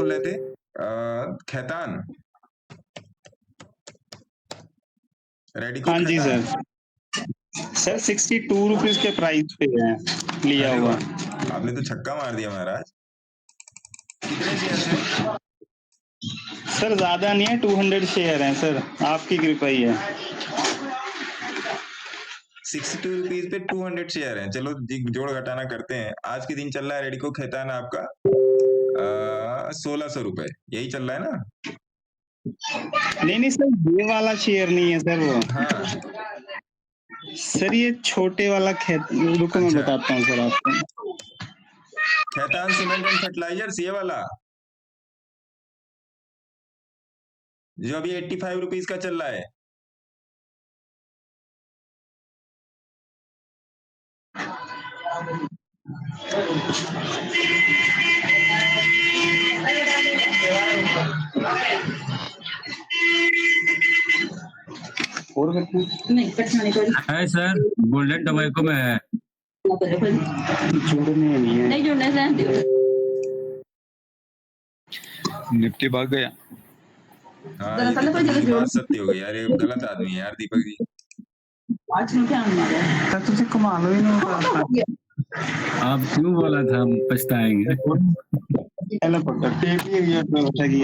बोल रहे थे? खैतान, रेडिको हाँ जी खैतान। सर 62 रुपीज के प्राइस पे है लिया अरे हुआ। वाह, आपने तो छक्का मार दिया महाराज। कितने शेयर हैं? सर ज्यादा नहीं है, 200 शेयर हैं सर, आपकी कृपा ही है। 62 रुपीज पे 200 शेयर हैं। चलो जोड़ घटाना करते हैं। आज के दिन चल रहा है रेडिको खैतान आपका 1600 रुपए, यही चल रहा है ना? नहीं सर, ये वाला शेयर नहीं है सर वो। हाँ, सर ये छोटे वाला खेत, रुको मैं अच्छा। बताता हूँ सर आपको। खैतान सीमेंट एंड फर्टिलाइजर्स, ये वाला जो अभी 85 रुपीज का चल रहा है। नहीं कटना नहीं है सर, गोल्डन टोबैको में है। जुड़ने नहीं है। नहीं जुड़ने से निफ्टी भाग गया। हाँ, जरा ये पहले कोई दीपक जी की जगह बात सत्य हो गई यार, ये गलत आदमी है यार दीपक जी। आज में क्या आना है? सर तुझे कमा लो ही नहीं। आप क्यों बोला था हम पछताएंगे?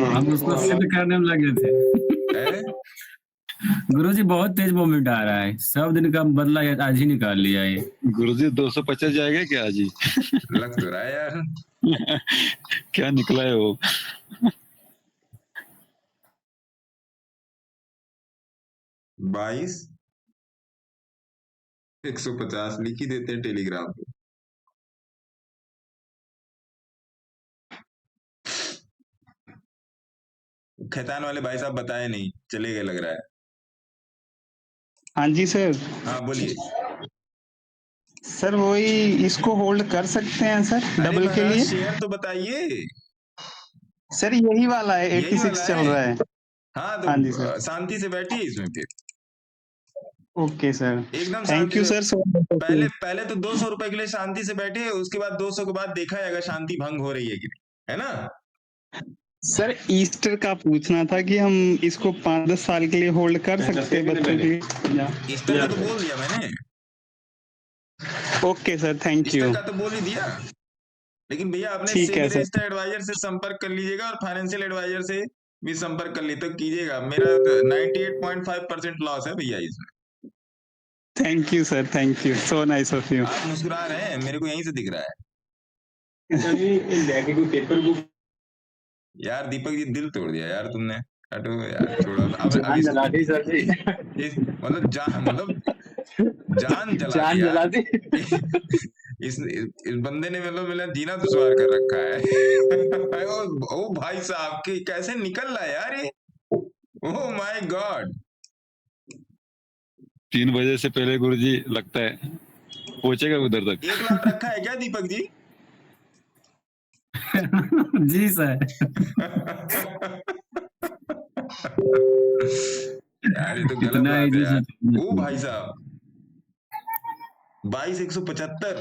हम उसको सिद्ध करने में लगे थे। है? गुरुजी बहुत तेज मूवमेंट आ रहा है, सब दिन का बदला आज ही निकाल लिया ये। गुरुजी 250 जाएगा क्या आज ही? लग तो रहा है यार। क्या निकला है वो? 150 लिख ही देते हैं टेलीग्राम पे। खैतान वाले भाई साहब बताए नहीं, चले गए लग रहा है। हाँ जी सर। हाँ बोलिए। सर वही इसको होल्ड कर सकते हैं सर अरे डबल के महाराज, लिए? शेयर तो बताइए। सर यही वाला है, यही 86 वाला चल रहा है। हाँ हाँ जी तो सर। शांति से बैठिए इसमें फिर। ओके सर, एकदम थैंक शांति यू से। सर। पहले तो 200 रुपए के लिए शांति से बैठे, उसके बाद 200 के बाद देखा जाएगा शांति भंग हो रही है कि नहीं, है ना? सर ईस्टर का पूछना था कि हम इसको 5-10 साल के लिए होल्ड कर सकते हैं बच्चों के लिए? इस तरह का तो बोल दिया मैंने। ओके सर, थैंक इस यू। तरह का तो बोल ही दिया। लेकिन भैया आपने ठीक है सर। रजिस्टर्ड एडवाइजर से संपर्क कर लीजिएगा और फाइनेंशियल एडवाइजर से भी संपर्क कर ली तो कीजिएगा। मेरा 98.5% लॉस है भैया इसमें। Thank you sir, thank you, so nice of you. आप मुस्कुरा रहे हैं, मेरे को यहीं से दिख रहा है। यार दीपक जी, दिल तोड़ दिया यार तुमने। हटो यार, छोड़ो अब जान जला दी सर जी। मतलब जान जला दी। इस बंदे ने मतलब मेरा जीना दुश्वार कर रखा है। ओ भाई साहब की कैसे निकल रहा है यार ये। Oh my God. 3 बजे से पहले गुरुजी लगता है पहुंचेगा उधर तक। 1 लाख रखा है क्या दीपक जी? जी सर। यार ये तो गलत इतना बात है यार। है। ओ भाई साहब 22,175।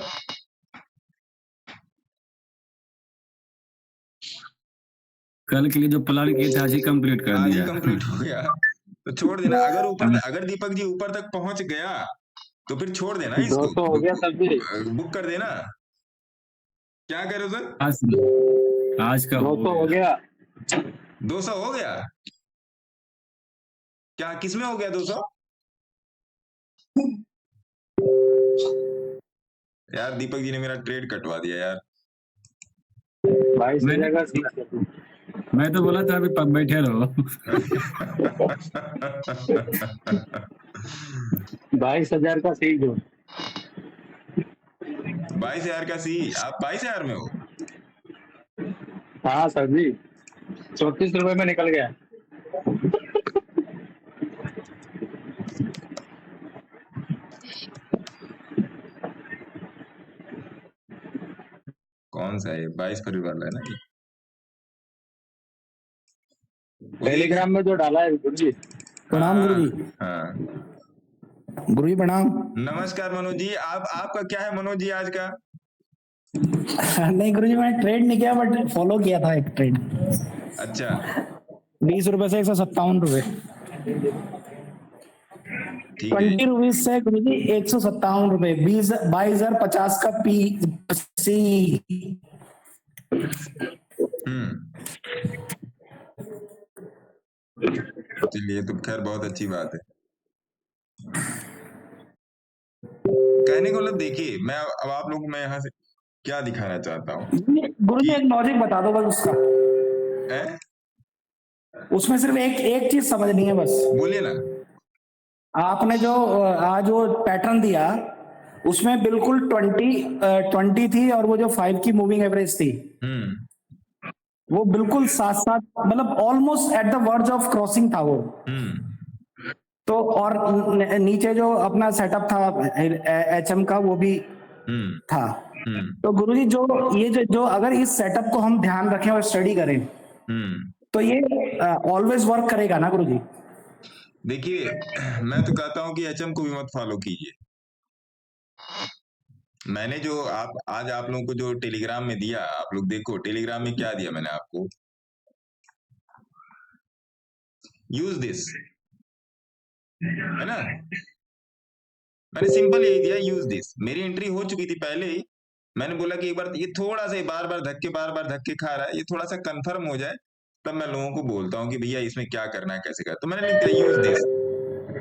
कल के लिए जो प्लान किए थे आज ही कंप्लीट कर आज ही दिया। कंप्लीट हो गया तो छोड़ देना। अगर दीपक जी ऊपर तक पहुंच गया तो फिर छोड़ देना इसको। 200 हो गया सर जी। बुक कर देना। क्या कह रहे हो सर? आज का 200 हो गया। 200 हो गया क्या? किसमें हो गया 200? यार दीपक जी ने मेरा ट्रेड कटवा दिया यार। 22,000 मैं तो बोला था अभी बैठे रहो। 22,000 का सीट दो। 22,000 का सी। आप 22,000 में हो? हाँ सर जी, 34 रुपए में निकल गया। कौन सा है? 22 फरवरी वाला है ना ये? टेलीग्राम में जो डाला है गुरु जी। प्रणाम गुरु जी। हाँ गुरु जी प्रणाम। नमस्कार मनोज जी। आपका क्या है मनोज जी आज का? नहीं गुरुजी, मैंने ट्रेड नहीं किया बट फॉलो किया था एक ट्रेड। अच्छा 20 रुपए से 157 रुपए, ठीक है 20 रुपीज से गुरुजी 157 रुपए, 22,050 का पी सी। चलिए तो खैर बहुत अच्छी बात है। कहने को मतलब देखिए, मैं अब आप लोगों को मैं यहाँ से क्या दिखाना चाहता हूँ गुरुजी एक लॉजिक बता दो बस उसका, है? उसमें सिर्फ एक चीज समझनी है बस। बोलिए ना। आपने जो आज वो पैटर्न दिया उसमें बिल्कुल 20 थी, और वो जो 5 की मूविंग एवरेज थी वो बिल्कुल साथ साथ, मतलब almost at the verge of crossing था वो। तो और नीचे जो अपना सेटअप था एचएम का वो भी था। तो गुरुजी जो अगर इस सेटअप को हम ध्यान रखें और स्टडी करें तो ये ऑलवेज वर्क करेगा ना गुरुजी? देखिए मैं तो कहता हूं कि एचएम को भी मत फॉलो कीजिए। मैंने जो आज आप लोगों को जो टेलीग्राम में दिया, आप लोग देखो टेलीग्राम में क्या दिया मैंने आपको। यूज दिस, है ना? मैंने सिंपल यही दिया, यूज दिस। मेरी एंट्री हो चुकी थी पहले ही। मैंने बोला कि एक बार ये थोड़ा सा बार बार धक्के खा रहा है, ये थोड़ा सा कंफर्म हो जाए तब मैं लोगों को बोलता हूँ कि भैया इसमें क्या करना है, कैसे करना। तो मैंने लिख दिया यूज दिस।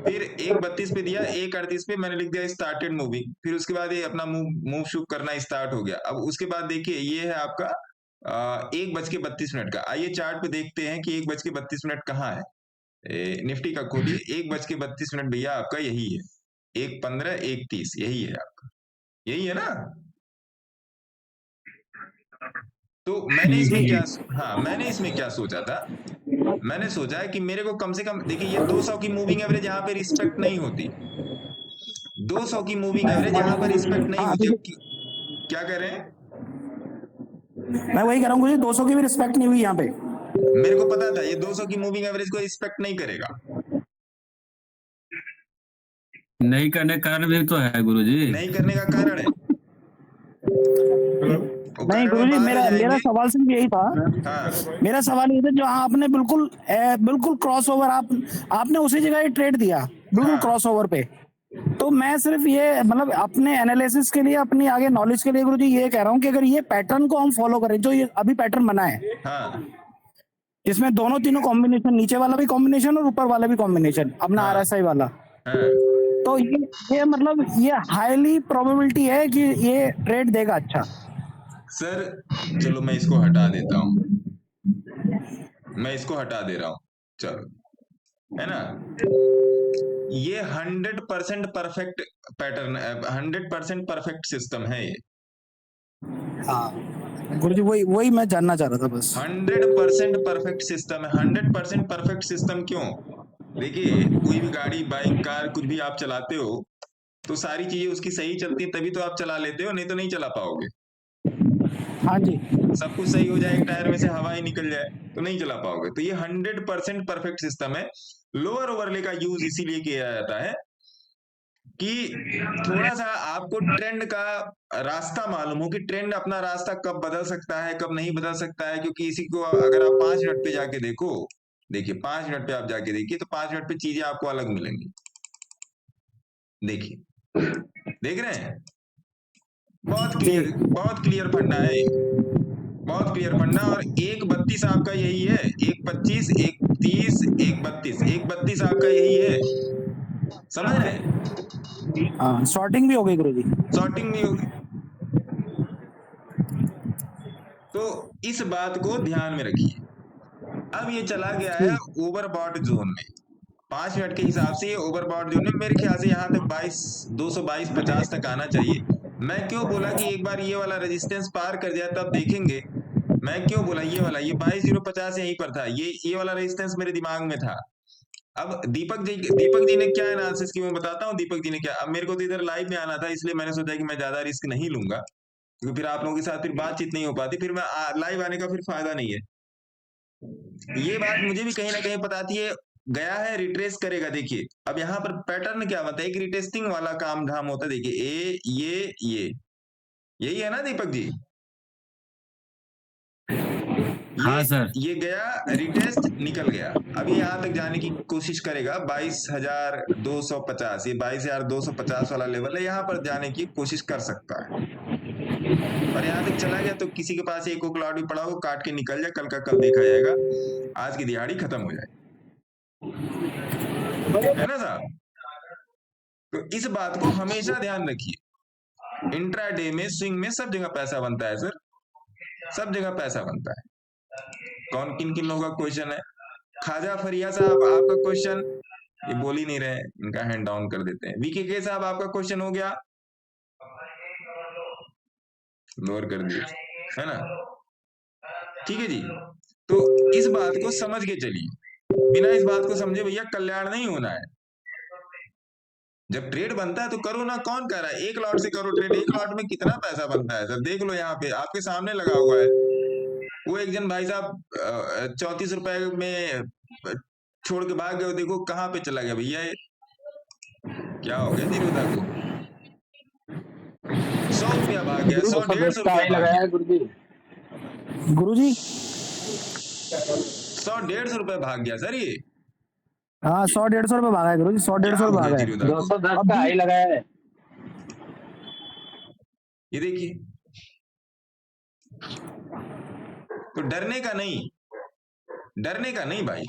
फिर 1:32 पे दिया, 1:38 पे मैंने लिख दिया स्टार्टेड मूविंग। फिर उसके बाद ये अपना मूव शुव करना स्टार्ट हो गया। अब उसके बाद देखिए ये है आपका 1:32 का। आइए चार्ट पे देखते हैं कि 1:32 कहाँ है। निफ्टी का खोलिए, 1:32 भैया आपका यही है, 1:15 1:30 यही है आपका, यही है ना? तो मैंने इसमें क्या सोचा था, मैंने सोचा है कि मेरे को कम से कम देखिए ये 200 की मूविंग एवरेज यहाँ पे रिस्पेक्ट नहीं होती, 200 की मूविंग एवरेज यहाँ पर रिस्पेक्ट नहीं होती। क्या कह रहे हैं? मैं वही कह रहा हूँ, 200 की भी रिस्पेक्ट नहीं हुई यहाँ पे। मेरे को पता था ये 200 की मूविंग एवरेज को रिस्पेक्ट नहीं करेगा। नहीं करने का कारण भी तो है गुरुजी। नहीं करने का कारण है, नहीं गुरुजी, मेरा सवाल सिर्फ यही था। हाँ। मेरा सवाल ये था, जो आपने बिल्कुल क्रॉस ओवर आपने उसी जगह ये ट्रेड दिया, बिल्कुल क्रॉस ओवर पे। तो मैं सिर्फ ये मतलब अपने एनालिसिस के लिए, अपनी आगे नॉलेज के लिए गुरुजी ये कह रहा हूँ कि अगर ये पैटर्न को हम फॉलो करें, जो ये अभी पैटर्न बना है इसमें दोनों तीनों कॉम्बिनेशन, नीचे वाला भी कॉम्बिनेशन और ऊपर वाला भी कॉम्बिनेशन, अपना आरएसआई वाला, तो ये मतलब ये हाईली प्रोबेबिलिटी है कि ये ट्रेड देगा अच्छा। सर चलो मैं इसको हटा देता हूं, मैं इसको हटा दे रहा हूं, चलो, है ना? ये 100% परफेक्ट पैटर्न, 100% परफेक्ट सिस्टम है ये। हाँ गुरुजी, वही मैं जानना चाह रहा था बस। 100% परफेक्ट सिस्टम है। 100% परफेक्ट सिस्टम क्यों? देखिए कोई भी गाड़ी, बाइक, कार कुछ भी आप चलाते हो तो सारी चीजें उसकी सही चलती है तभी तो आप चला लेते हो, नहीं तो नहीं चला पाओगे। हाँ जी। सब कुछ सही हो जाए, एक टायर में से हवा ही निकल जाए तो नहीं चला पाओगे। तो ये 100% परफेक्ट सिस्टम है। लोअर ओवरले का यूज इसीलिए किया जाता है कि थोड़ा सा आपको ट्रेंड का रास्ता मालूम हो कि ट्रेंड अपना रास्ता कब बदल सकता है, कब नहीं बदल सकता है। क्योंकि इसी को अगर आप 5 मिनट पे जाके देखो, देखिए 5 मिनट पे आप जाके देखिए तो 5 मिनट पे चीजें आपको अलग मिलेंगी। देखिए, देख रहे हैं? बहुत क्लियर फंडा है, बहुत क्लियर फंडा। और 1:32 आपका यही है, 1:25 1:30 1:32 1:32 आपका यही है, समझ रहे हैं? हाँ, शॉर्टिंग भी हो गई गुरुजी, शॉर्टिंग भी होगी। तो इस बात को ध्यान में रखिए। अब ये चला गया है ओवरबॉट जोन में, 5 मिनट के हिसाब से ये ओवरबॉट जोन में मेरे ख्याल से यहाँ तक 222.50 तक आना चाहिए। मैं क्यों बोला कि एक बार ये वाला रेजिस्टेंस पार कर जाए तब देखेंगे। मैं क्यों बोला ये वाला, ये 22.050 यहीं पर था, ये वाला रेजिस्टेंस मेरे दिमाग में था। अब दीपक जी ने क्या एनालिसिस की मैं बताता हूँ। दीपक जी ने क्या, अब मेरे को तो इधर लाइव में आना था, इसलिए मैंने सोचा कि मैं ज्यादा रिस्क नहीं लूंगा क्योंकि फिर आप लोगों के साथ फिर बातचीत नहीं हो पाती, फिर मैं लाइव आने का फिर फायदा नहीं है। ये बात मुझे भी कहीं ना कहीं पता थी, ये गया है रिट्रेस करेगा। देखिए अब यहाँ पर पैटर्न क्या होता है, एक रिटेस्टिंग वाला काम धाम होता है। देखिए ये यही है ना दीपक जी? हाँ सर। ये गया रिटेस्ट, निकल गया। अभी यहाँ तक जाने की कोशिश करेगा 22,250, ये 22,250 वाला लेवल है, यहाँ पर जाने की कोशिश कर सकता है। और यहाँ तक चला गया तो किसी के पास एक लॉट भी पड़ा हो, काट के निकल जाए, कल का कल देखा जाएगा, आज की दिहाड़ी खत्म हो जाए, है ना साहब? तो इस बात को हमेशा ध्यान रखिए। इंट्राडे में, स्विंग में, सब जगह पैसा बनता है सर, सब जगह पैसा बनता है। कौन किन किन लोगों का क्वेश्चन है? खाजा फरिया साहब आपका क्वेश्चन, ये बोल ही नहीं रहे, इनका हैंड डाउन कर देते हैं। वीके साहब आपका क्वेश्चन हो गया, लोअर कर दिए, है ना? ठीक है जी। तो इस बात को समझ के चलिए, बिना इस बात को समझे भैया कल्याण नहीं होना है। जब ट्रेड बनता है तो करो ना, कौन कह रहा है एक लॉट से करो ट्रेड? एक लॉट में कितना पैसा बनता है सर, देख लो यहाँ पे आपके सामने लगा हुआ है। वो एक जन भाई साहब 34 रुपए में छोड़ के भाग गए, देखो कहाँ पे चला गया भैया ये, क्या हो गया जीरोधा को? 100 रुपया भाग गया, 100-150 रुपया लगाया है गुरुजी। गुरुजी 100-150 रुपया भाग गया सर ये। हाँ 100-150 रुपए भागा है गुरुजी, 100-150 रुपए भागा है। 210 का हाई लगाया है। ये देखिए, तो डरने का नहीं, डरने का नहीं भाई।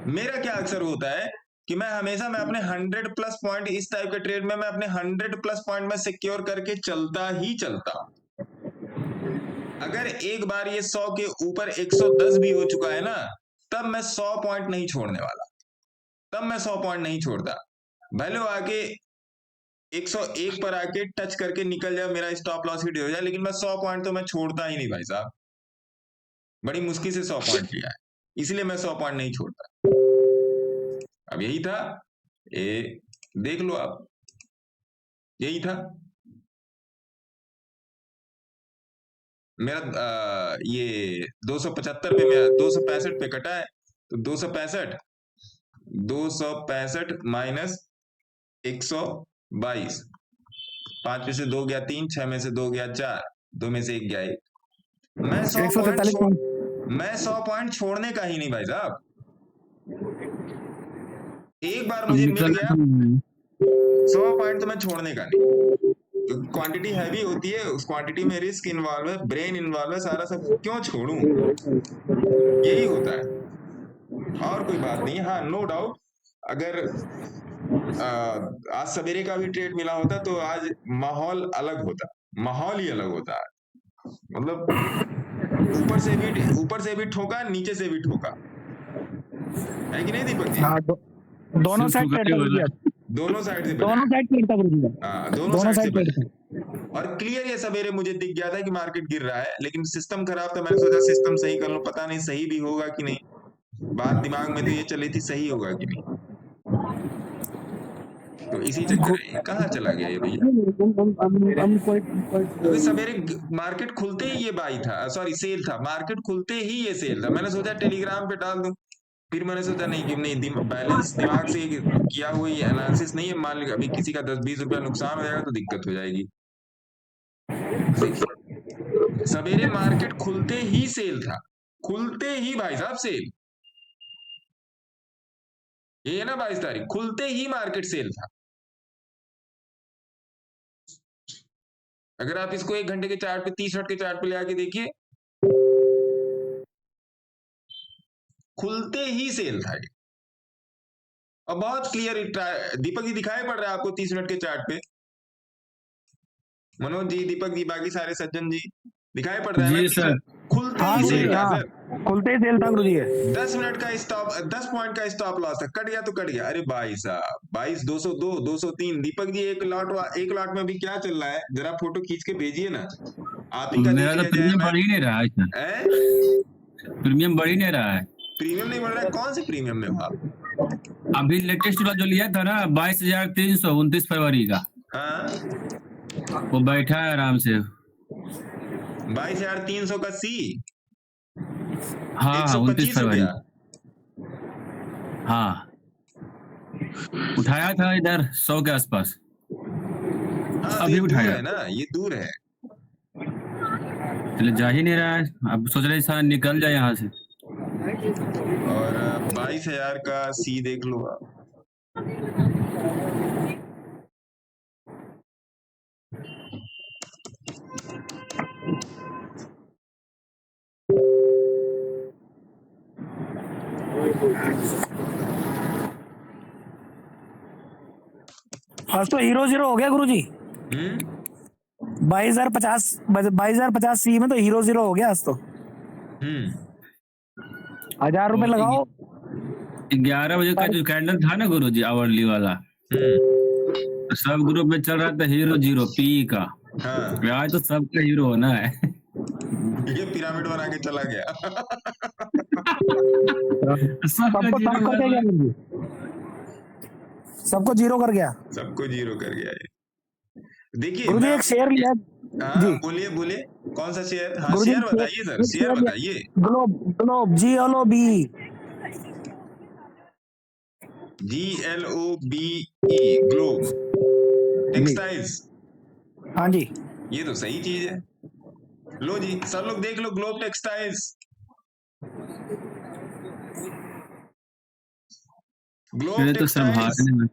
मेरा क्या अक्सर होता है कि मैं अपने 100 प्लस पॉइंट, इस टाइप के ट्रेड में मैं अपने 100 प्लस पॉइंट में सिक्योर करके चलता ही चलता। अगर एक बार ये 100 के ऊपर 110 भी हो चुका है ना, तब मैं 100 पॉइंट नहीं छोड़ने वाला, तब मैं 100 पॉइंट नहीं छोड़ता। भले वो आके 101 पर आके टच करके निकल जाए, मेरा स्टॉप लॉस हिट हो जाए, लेकिन मैं 100 पॉइंट तो मैं छोड़ता ही नहीं भाई साहब। बड़ी मुश्किल से 100 पॉइंट लिया है, इसलिए मैं 100 पॉइंट नहीं छोड़ता। अब यही था, देख लो आप, यही था मेरा। ये 275 पे, मेरा 265 पे कटा है, तो 265 माइनस 122, 5 में से 2 गया 3, 6 में से 2 गया 4, 2 में से 1 गया 1। मैं 100 पॉइंट छोड़ने का ही नहीं भाई साहब। एक बार मुझे मिल गया 100 पॉइंट तो मैं छोड़ने का नहीं। क्वांटिटी हैवी होती है, उस क्वांटिटी में रिस्क इन्वॉल्व है, ब्रेन इन्वॉल्व है, सारा सब क्यों छोड़ूं, यही होता है, और कोई बात नहीं। हाँ नो डाउट, अगर आज सवेरे का भी ट्रेड मिला होता तो आज माहौल अलग होता, माहौल ही अलग होता है। मतलब ऊपर से भी ठोका, नीचे से भी ठोका, है कि नहीं दीपक जी? दोनों साइड ट्रेड था, दोनों साइड से, दोनों साइड ट्रेड था गुरुजी। हाँ दोनों साइड से। और क्लियर ये सवेरे मुझे दिख गया था कि मार्केट गिर रहा है, लेकिन सिस्टम खराब था, मैंने सोचा सिस्टम सही कर लो, पता नहीं सही भी होगा कि नहीं। बात दिमाग में तो ये चली थी सही होगा कि नहीं, तो इसी चक्कर कहाँ चला गया ये भैया। तो सवेरे मार्केट खुलते ही ये बाई था, सॉरी सेल था, मार्केट खुलते ही ये सेल था। मैंने सोचा टेलीग्राम पे डाल दूं, फिर मैंने सोचा नहीं कि नहीं, बैलेंस दिमाग से किया हुआ ये एनालिसिस नहीं है, मान लीजिए अभी किसी का 10-20 रुपया नुकसान हो जाएगा तो दिक्कत हो जाएगी। सवेरे मार्केट खुलते ही सेल था, खुलते ही भाई साहब सेल, ये है ना 22 तारीख, खुलते ही मार्केट सेल था। अगर आप इसको 1 घंटे के चार्ट पे, 30 मिनट के चार्ट पे ले आके देखिए, खुलते ही सेल था ये, और बहुत क्लियर। दीपक जी दिखाई पड़ रहा है आपको 30 मिनट के चार्ट पे? मनोज जी, दीपक जी, बाकी सारे सज्जन जी, दिखाई पड़ रहा है? जी सर। खुलते ही सेल था सर, खुलते ही सेल था गुरुजी। 10 मिनट का स्टॉप, 10 पॉइंट का स्टॉप लॉस था, कट गया तो कट गया। अरे भाई साहब 22,202, 203। दीपक जी एक लॉट में अभी क्या चल रहा है, जरा फोटो खींच के भेजिए ना, आप ही का मेरा तो प्रीमियम बढ़ ही नहीं रहा है, प्रीमियम बढ़ ही नहीं रहा है। प्रीमियम नहीं बढ़ रहा है? कौन से प्रीमियम में हो आप? अभी लेटेस्ट वाला जो लिया था ना 22,300 29 फरवरी का, हाँ वो बैठा है आराम से। 22,300 का सी, हाँ 29 फरवरी, हाँ उठाया था इधर 100 के आसपास। हाँ तो अभी ये दूर उठाया। है ना, ये दूर है। चले जा ही नहीं रहा है, अब सोच रहे सारा निकल जाए यहाँ से। और 22,000 का सी देख लो आप। आज तो हीरो जीरो हो गया गुरुजी। 22,050 सी में तो हीरो जीरो हो गया आज तो। 1,000 रुपए लगाओ। 11 बजे का जो कैंडल था ना गुरुजी आवरली वाला, तो सब ग्रुप में चल रहा था हीरो जीरो पी का। हाँ आज तो सबका हीरो होना है। ये पिरामिड बना के चला गया। सबको टॉप करके गया गुरुजी, सबको जीरो कर गया। सबको जीरो कर गया ये। देखिए गुरुजी एक शेयर लिया। हाँ जी बोलिए बोलिए, कौन सा शेयर? हाँ गुरुजी शेयर बताइए सर, शेयर बताइए। Globe globe GLOB। GLOBE globe textiles. हाँ जी ये तो सही चीज है। लो जी सब लोग देख लो, ग्लोब टेक्सटाइल्स। ग्लोब मेरे तो सब टेक्सटाइल्स। भागने में।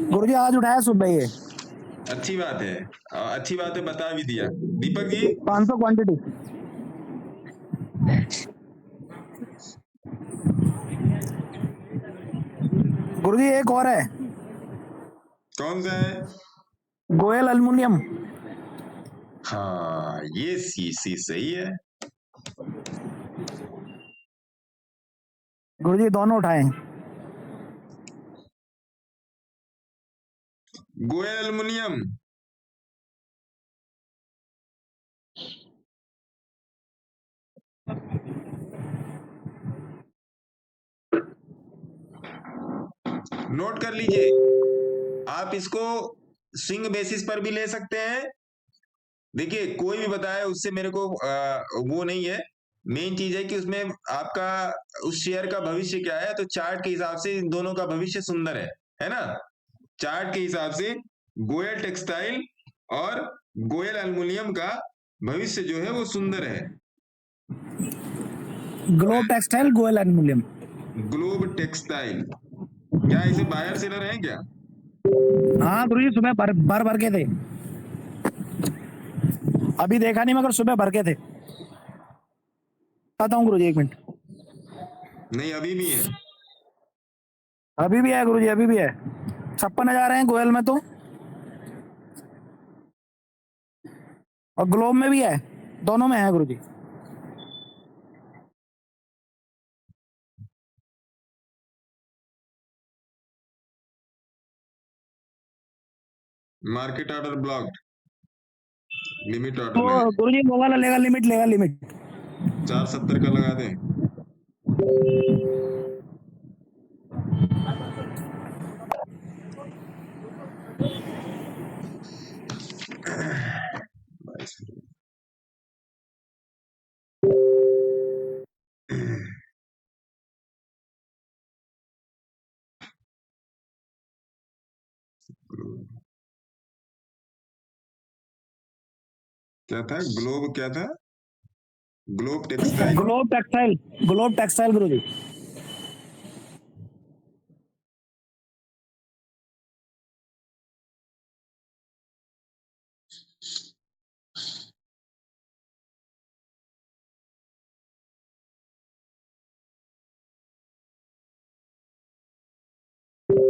गुरुजी आज उठाया सुबह ये अच्छी बात है, अच्छी बात है, बता भी दिया। दीपक जी 500 क्वांटिटी। गुरुजी एक और है, कौन सा है? गोयल एल्युमिनियम। हाँ ये सी सही है। गुरुजी दोनों उठाए। गोयल एल्युमिनियम। नोट कर लीजिए, आप इसको स्विंग बेसिस पर भी ले सकते हैं। देखिए कोई भी बताए उससे मेरे को वो नहीं है, मेन चीज है कि उसमें आपका उस शेयर का भविष्य क्या है। तो चार्ट के हिसाब से इन दोनों का भविष्य सुंदर है ना। चार्ट के हिसाब से गोयल टेक्सटाइल और गोयल एल्युमिनियम का भविष्य जो है वो सुंदर है। Globe textile Goyal aluminium. Globe textile, क्या इसे बायर सेलर है क्या? हाँ गुरुजी सुबह भर के थे, अभी देखा नहीं मगर सुबह भर के थे। बताता हूँ गुरुजी, एक मिनट। नहीं अभी भी है, अभी भी है गुरुजी, अभी भी है। 56,000 हैं गोयल में तो, और ग्लोब में भी है, दोनों में है Guruji. Market order blocked, limit order तो गुरुजी वो वाला लेगा लिमिट, 470 का लगा दें। क्या था? ग्लोब क्या था? Globe textile. ग्लोब टेक्सटाइल गुरुजी।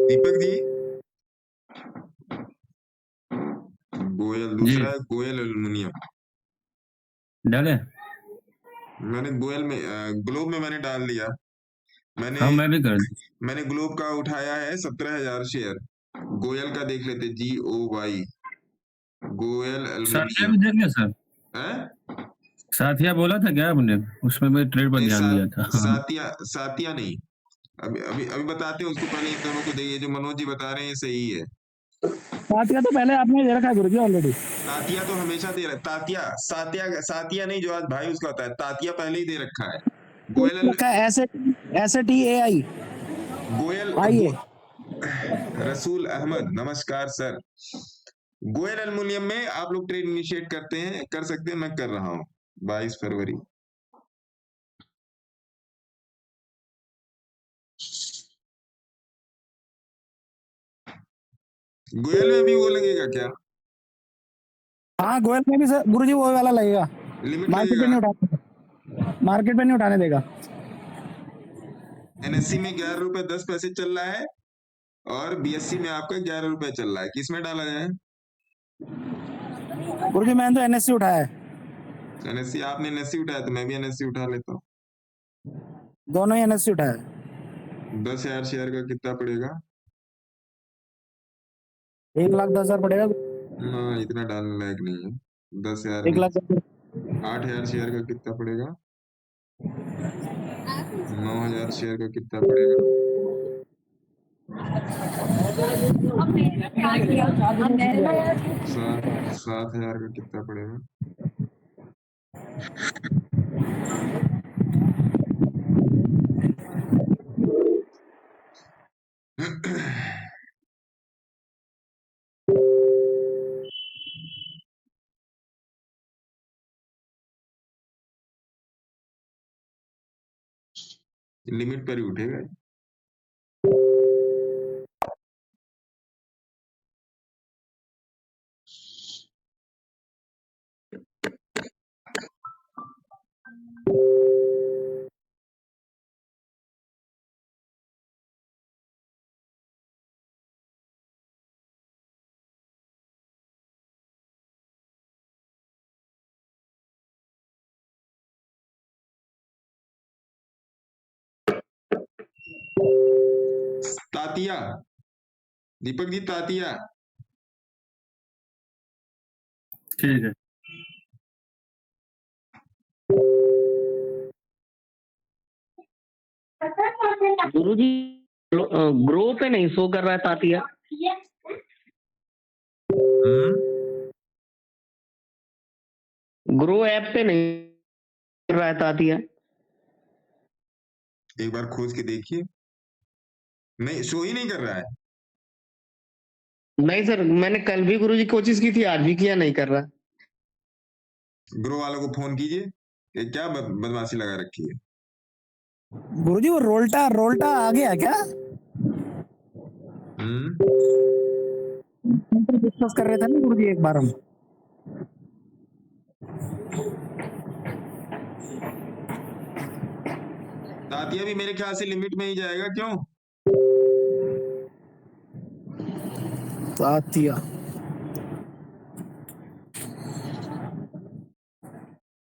दीपक जी गोयल दूसरा है, गोयल एल्युमिनियम डाले मैंने गोयल में ग्लोब में मैंने डाल दिया। मैंने हाँ मैं भी कर मैंने ग्लोब का उठाया है 17,000 शेयर। गोयल का देख लेते, GOY गोयल साथिया एल्युमिनियम भी देख लिया सर, है। साथिया बोला था क्या आपने? उसमें मैं ट्रेड पर ध्यान दिया था। सातिया नहीं, अभी बताते हैं उसको, पहले इन दोनों को देखिए। जो मनोज जी बता रहे हैं सही है। साथिया तो पहले आपने दे रखा है गुरुजी ऑलरेडी। तातिया तो हमेशा दे रखा, सातिया नहीं जो आज भाई उसका होता है, तातिया पहले ही दे रखा है। गोयल SATAI गोयल आइए। रसूल अहमद नमस्कार सर। गोयल एल्युमिनियम में आप लोग ट्रेड इनिशिएट करते हैं, कर सकते हैं, मैं कर रहा हूँ 22 फरवरी। गोयल में भी वो लगेगा क्या? हाँ गोयल में भी सर गुरुजी वो वाला लगेगा, लिमिट मार्केट पे लगेगा? नहीं उठाने, मार्केट पे नहीं उठाने देगा। एनएससी में 11 रुपए 10 पैसे चल रहा है और बीएससी में आपका 11 रुपए चल रहा है, किसमें डाला जाए? गुरुजी मैंने तो एनएससी उठाया है, एनएससी आपने एनएससी उठाया तो मैं भी एनएससी उठा लेता हूँ। दोनों ही एनएससी उठाया है। 10,000 शेयर का कितना पड़ेगा? 1,10,000 पड़ेगा। ना इतना डालने लायक नहीं है। 10,000 1 लाख 8,000 शेयर का कितना पड़ेगा? 9,000 शेयर का कितना पड़ेगा? 7,000 का कितना पड़ेगा? लिमिट पर ही उठेगा। तातिया, दीपक जी तातिया। ठीक है। गुरुजी ग्रो पे नहीं शो कर रहा है तातिया। ग्रो ऐप पे नहीं कर रहा है तातिया। एक बार खोज के देखिए। नहीं, शो ही नहीं कर रहा है। नहीं सर, मैंने कल भी गुरुजी कोशिश की थी, आज भी किया, नहीं कर रहा। ग्रो वालों को फोन कीजिए कि क्या बदमाशी लगा रखी है। गुरुजी वो रोल्टा रोल्टा आ गया क्या? डिस्कस कर रहे थे ना गुरुजी एक बार हम। तातिया भी मेरे ख्याल से लिमिट में ही जाएगा, क्यों? तातिया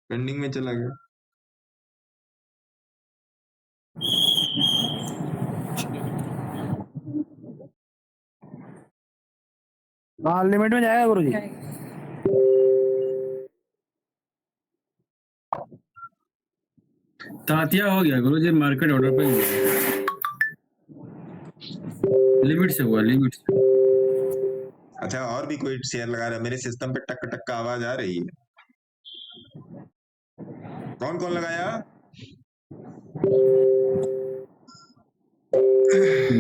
पेंडिंग में चला गया। हाँ लिमिट में जाएगा गुरुजी। तातिया हो गया गुरुजी, मार्केट ऑर्डर पे लिमिट से हुआ, लिमिट से। अच्छा, और भी कोई शेयर लगा रहा है? मेरे सिस्टम पे टक टक का आवाज आ रही है। कौन कौन लगाया?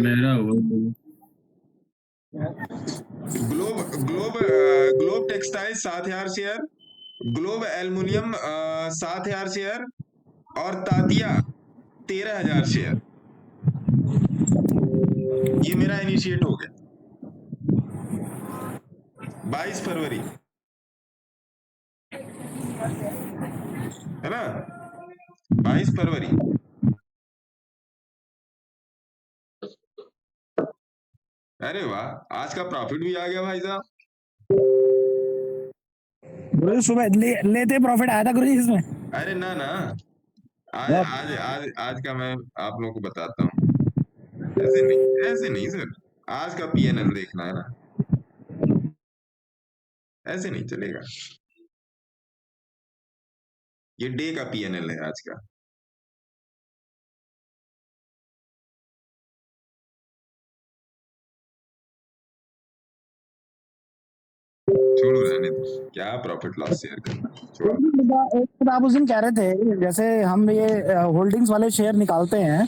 मेरा हुआ। Globe textile 7,000 share, globe aluminium 7,000 share और तातिया 13,000 शेयर। ये मेरा इनिशिएट हो गया 22 फरवरी, है ना? 22 फरवरी। अरे वाह, आज का प्रॉफिट भी आ गया भाई साहब। सुबह लेते प्रॉफिट आया था गुरुजी इसमें। अरे ना ना, आज का मैं आप लोगों को बताता हूँ। ऐसे नहीं सर, आज का पीएनएल देखना है ना, ऐसे नहीं चलेगा। ये डे का पीएनएल है आज का। छोड़ो, रहने दो, क्या प्रॉफिट लॉस शेयर करना, छोड़ो। एक आप उस दिन कह रहे थे जैसे हम ये होल्डिंग्स वाले शेयर निकालते हैं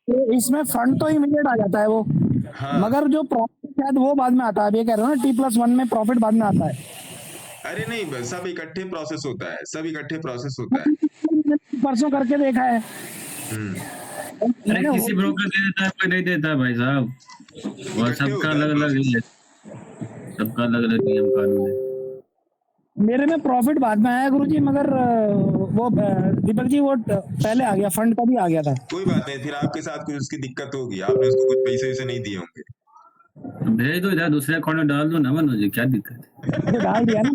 तो इसमें फंड तो इमीडिएट आ जाता है वो, हाँ। मगर जो प्रॉफिट शायद वो बाद में आता है, अब ये कह रहे हो ना T+1 में प्रॉफिट बाद में आता है। अरे नहीं, बस सब इकट्ठे प्रोसेस होता है, सब इकट्ठे प्रोसेस होता है। मैंने परसों करके देखा है। अरे मैंने किसी ब्रोकर दे देता है, कोई नहीं देता भाई साहब, और इकट्ठे सबका होता है अलग अलग प्रोसेस। है, सबका अलग अलग नियम कानून है। मेरे में प्रॉफिट बाद में आया गुरुजी, मगर वो दीपक जी वो पहले आ गया, फंड का भी आ गया था। कोई बात नहीं, फिर आपके साथ कुछ उसकी दिक्कत होगी, आपने उसको कुछ पैसे वैसे नहीं दिए होंगे। भेज दो इधर, दूसरे अकाउंट में डाल दो ना मनोज जी, क्या दिक्कत है? तो डाल दिया ना।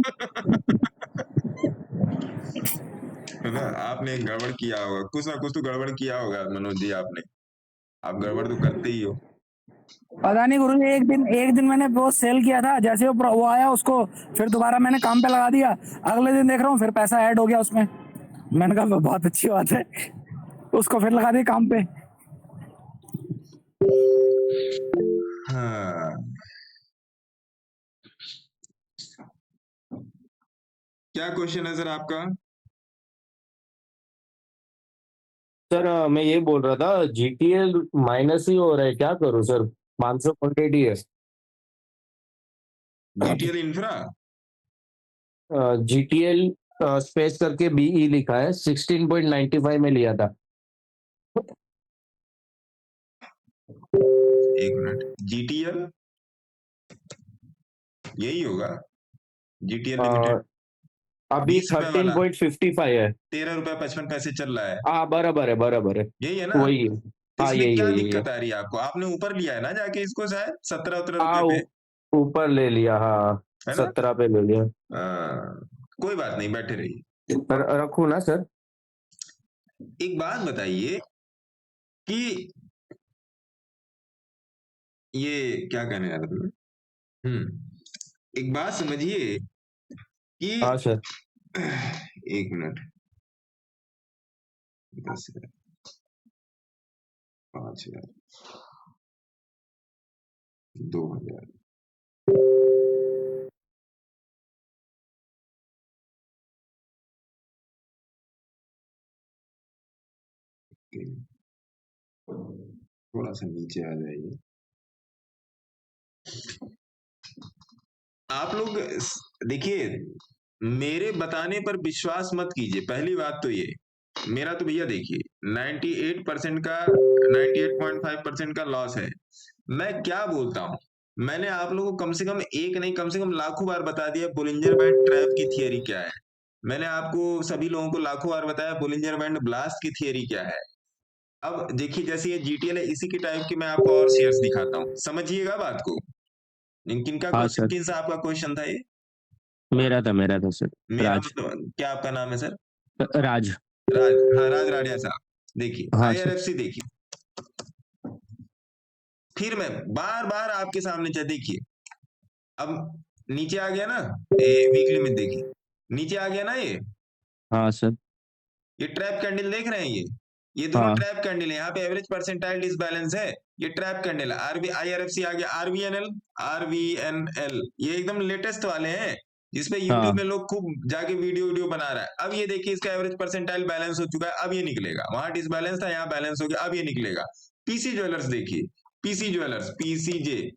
है ना, आपने गड़बड़ किया होगा, कुछ ना कुछ तो गड़बड़ किया होगा मनोज जी आपने, आप गड़बड़ तो करते ही हो। पता नहीं गुरुजी, एक दिन मैंने वो सेल किया था, जैसे वो आया उसको फिर दोबारा मैंने काम पे लगा दिया, अगले दिन देख रहा हूँ फिर पैसा ऐड हो गया उसमें। मैंने कहा बहुत अच्छी बात है, उसको फिर लगा दिया काम पे। हाँ, क्या क्वेश्चन है सर आपका? सर मैं ये बोल रहा था, GTL माइनस ही हो रहा है, क्या करूं सर? 500 क्वांटिटी है। GTL infra? GTL स्पेस करके BE लिखा है, 16.95 में लिया था। एक मिनट, जीटीएल यही होगा, जीटीएल लिमिटेड। अभी 20 रुपए वाला 13.55 है। 13 रुपए 55 पैसे चल रहा है, हाँ बराबर है, यही है ना? वही है। तो हाँ इसमें यही क्या है, दिक्कत आ रही है आपको? आपने ऊपर लिया है ना जाके इसको, शायद 17 हाँ रुपए पे, ऊपर ले लिया, हाँ है ना? 17 पे ले लिया। कोई बात नहीं, बैठे रहिए। रखूं ना सर? एक बात बताइए कि ये क्या कहने जा रहा था मैं? एक बात समझिए कि हाँ सर। 1 मिनट, 10,000, 5,000, 2,000, थोड़ा सा नीचे आ जाइए। आप लोग देखिए, मेरे बताने पर विश्वास मत कीजिए, पहली बात तो ये। मेरा तो भैया देखिए 98% का 98.5% का लॉस है। मैं क्या बोलता हूं, मैंने आप लोगों को कम से कम एक नहीं, कम से कम लाखों बार बता दिया बोलिंजर बैंड ट्रैप की थियरी क्या है। मैंने आपको सभी लोगों को लाखों बार बताया बोलिंजर बैंड ब्लास्ट की थियरी क्या है। अब देखिए, जैसे ये जीटीएल है, इसी की टाइप की मैं आपको और शेयर्स दिखाता हूँ, समझिएगा बात को। किनका हाँ क्वेश्चन, सर, किन सा आपका क्वेश्चन था ये? मेरा था सर। मेरा राज, मतलब, क्या आपका नाम है सर? राज। राज, हाँ राज राडिया साहब। देखिए हाँ सर। आईआरएफसी देखिए, फिर मैं बार बार आपके सामने देखिए, अब नीचे आ गया ना ये वीकली में, देखिए नीचे आ गया ना ये। हाँ सर। ये ट्रैप कैंडल देख रहे हैं, ये दोनों हाँ ट्रैप कैंडल है। यहाँ पे एवरेज परसेंटाइल डिसबैलेंस है, ये ट्रैप कैंडल है। आईआरएफसी आ गया, आरवीएनएल, ये एकदम लेटेस्ट वाले हैं जिसपे यूट्यूब हाँ में लोग खूब जाके वीडियो बना रहा है। अब ये देखिए, इसका एवरेज परसेंटाइल बैलेंस हो चुका है, अब ये निकलेगा। वहां डिसबैलेंस था, यहाँ बैलेंस हो गया, अब ये निकलेगा। पीसी ज्वेलर्स देखिए, पीसी ज्वेलर्स, पीसीजे,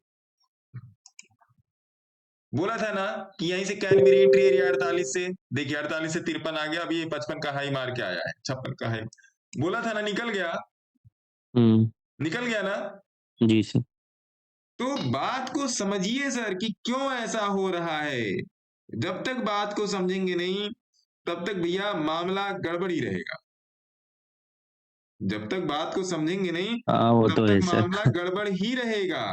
बोला था ना कि यहीं से कैन बी एंट्री एरिया 48 से, देखिए 48 से 53 आ गया, अभी ये 55 का हाई मार के आया है, 56 का हाई। बोला था ना, निकल गया, निकल गया ना जी सर। तो बात को समझिए सर कि क्यों ऐसा हो रहा है। जब तक बात को समझेंगे नहीं तब तक भैया मामला गड़बड़ ही रहेगा। जब तक बात को समझेंगे नहीं हाँ वो तब तो है तक सर। मामला गड़बड़ ही रहेगा,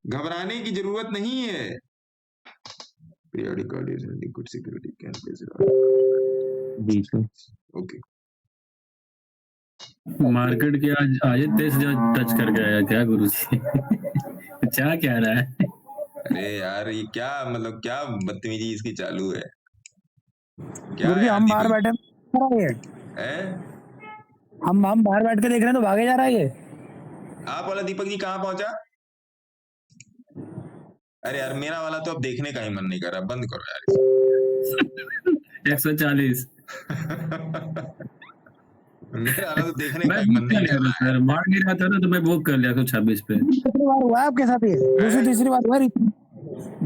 घबराने की जरूरत नहीं है। Periodic order liquid security can place जी सर। ओके। मार्केट के आज 23,000 टच कर गया है क्या गुरु जी? क्या कह रहा है? अरे यार, ये क्या मतलब, क्या बदतमीजी इसकी चालू है, क्या गुरुजी है हम बाहर दीपक? बैठे हैं? हम बाहर बैठ के देख रहे हैं तो भागे जा रहा है ये। आप वाला दीपक जी कहाँ पहुंचा? अरे यार, मेरा वाला तो अब देखने का ही मन नहीं कर रहा, बंद करो यार 140। मेरा अलग देखने मैं का बुक मन कर नहीं लिया कर था रहा है। सर, मार गिरा था ना तो मैं बुक कर लिया था 26 पे। तीसरी बार हुआ है आपके साथ ये, दूसरी तीसरी बार हुआ है,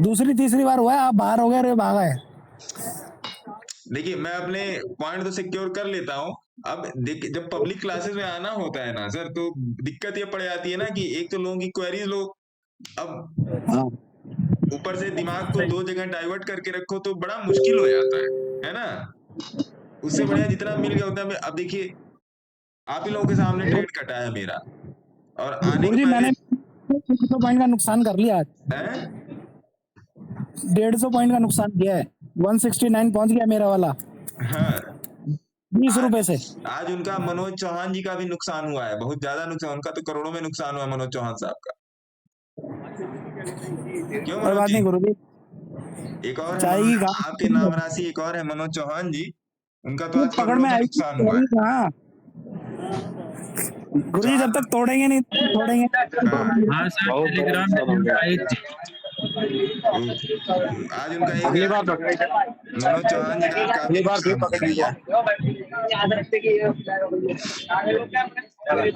दूसरी तीसरी बार हुआ है, आप बाहर हो गए और ये भागा है। देखिए मैं अपने पॉइंट तो सिक्योर कर लेता हूँ। अब देखिए जब पब्लिक क्लासेस में आना होता है ना सर, तो दिक्कत ये पड़ जाती है ना कि एक तो लोगों की क्वेरीज लो, अब ऊपर से दिमाग को दो जगह डाइवर्ट करके रखो तो बड़ा मुश्किल हो जाता है ना। उससे बढ़िया जितना मिल गया उतना अब देखिए आप ही लोगों के सामने ट्रेड कटा है मेरा, और आने के गुरुजी पहले मैंने 150 पॉइंट का नुकसान कर लिया आज, है 150 पॉइंट का नुकसान किया है, 169 पहुंच गया मेरा वाला हाँ 20 रुपए से। आज उनका मनोज चौहान जी का भी नुकसान हुआ है, बहुत ज्यादा नुकसान, उनका तो करोड़ों में नुकसान हुआ मनोज चौहान साहब का। क्यों कोई मनोज बात जी? नहीं गुरुजी, एक और है चाय की आपके नाम राशि, एक और है मनोज चौहान जी, उनका तो आज पकड़ करोड़ों में में आई नुकसान हुआ है। कहाँ गुरुजी, जब तक तोड़ेंगे नहीं तोड़ेंगे। हाँ सर, बहुत टेलीग्राम नुकसान हो में गया। आई थी। आज उनका एक अगली बार मनोज चौहान जी का आज काफी नुकसान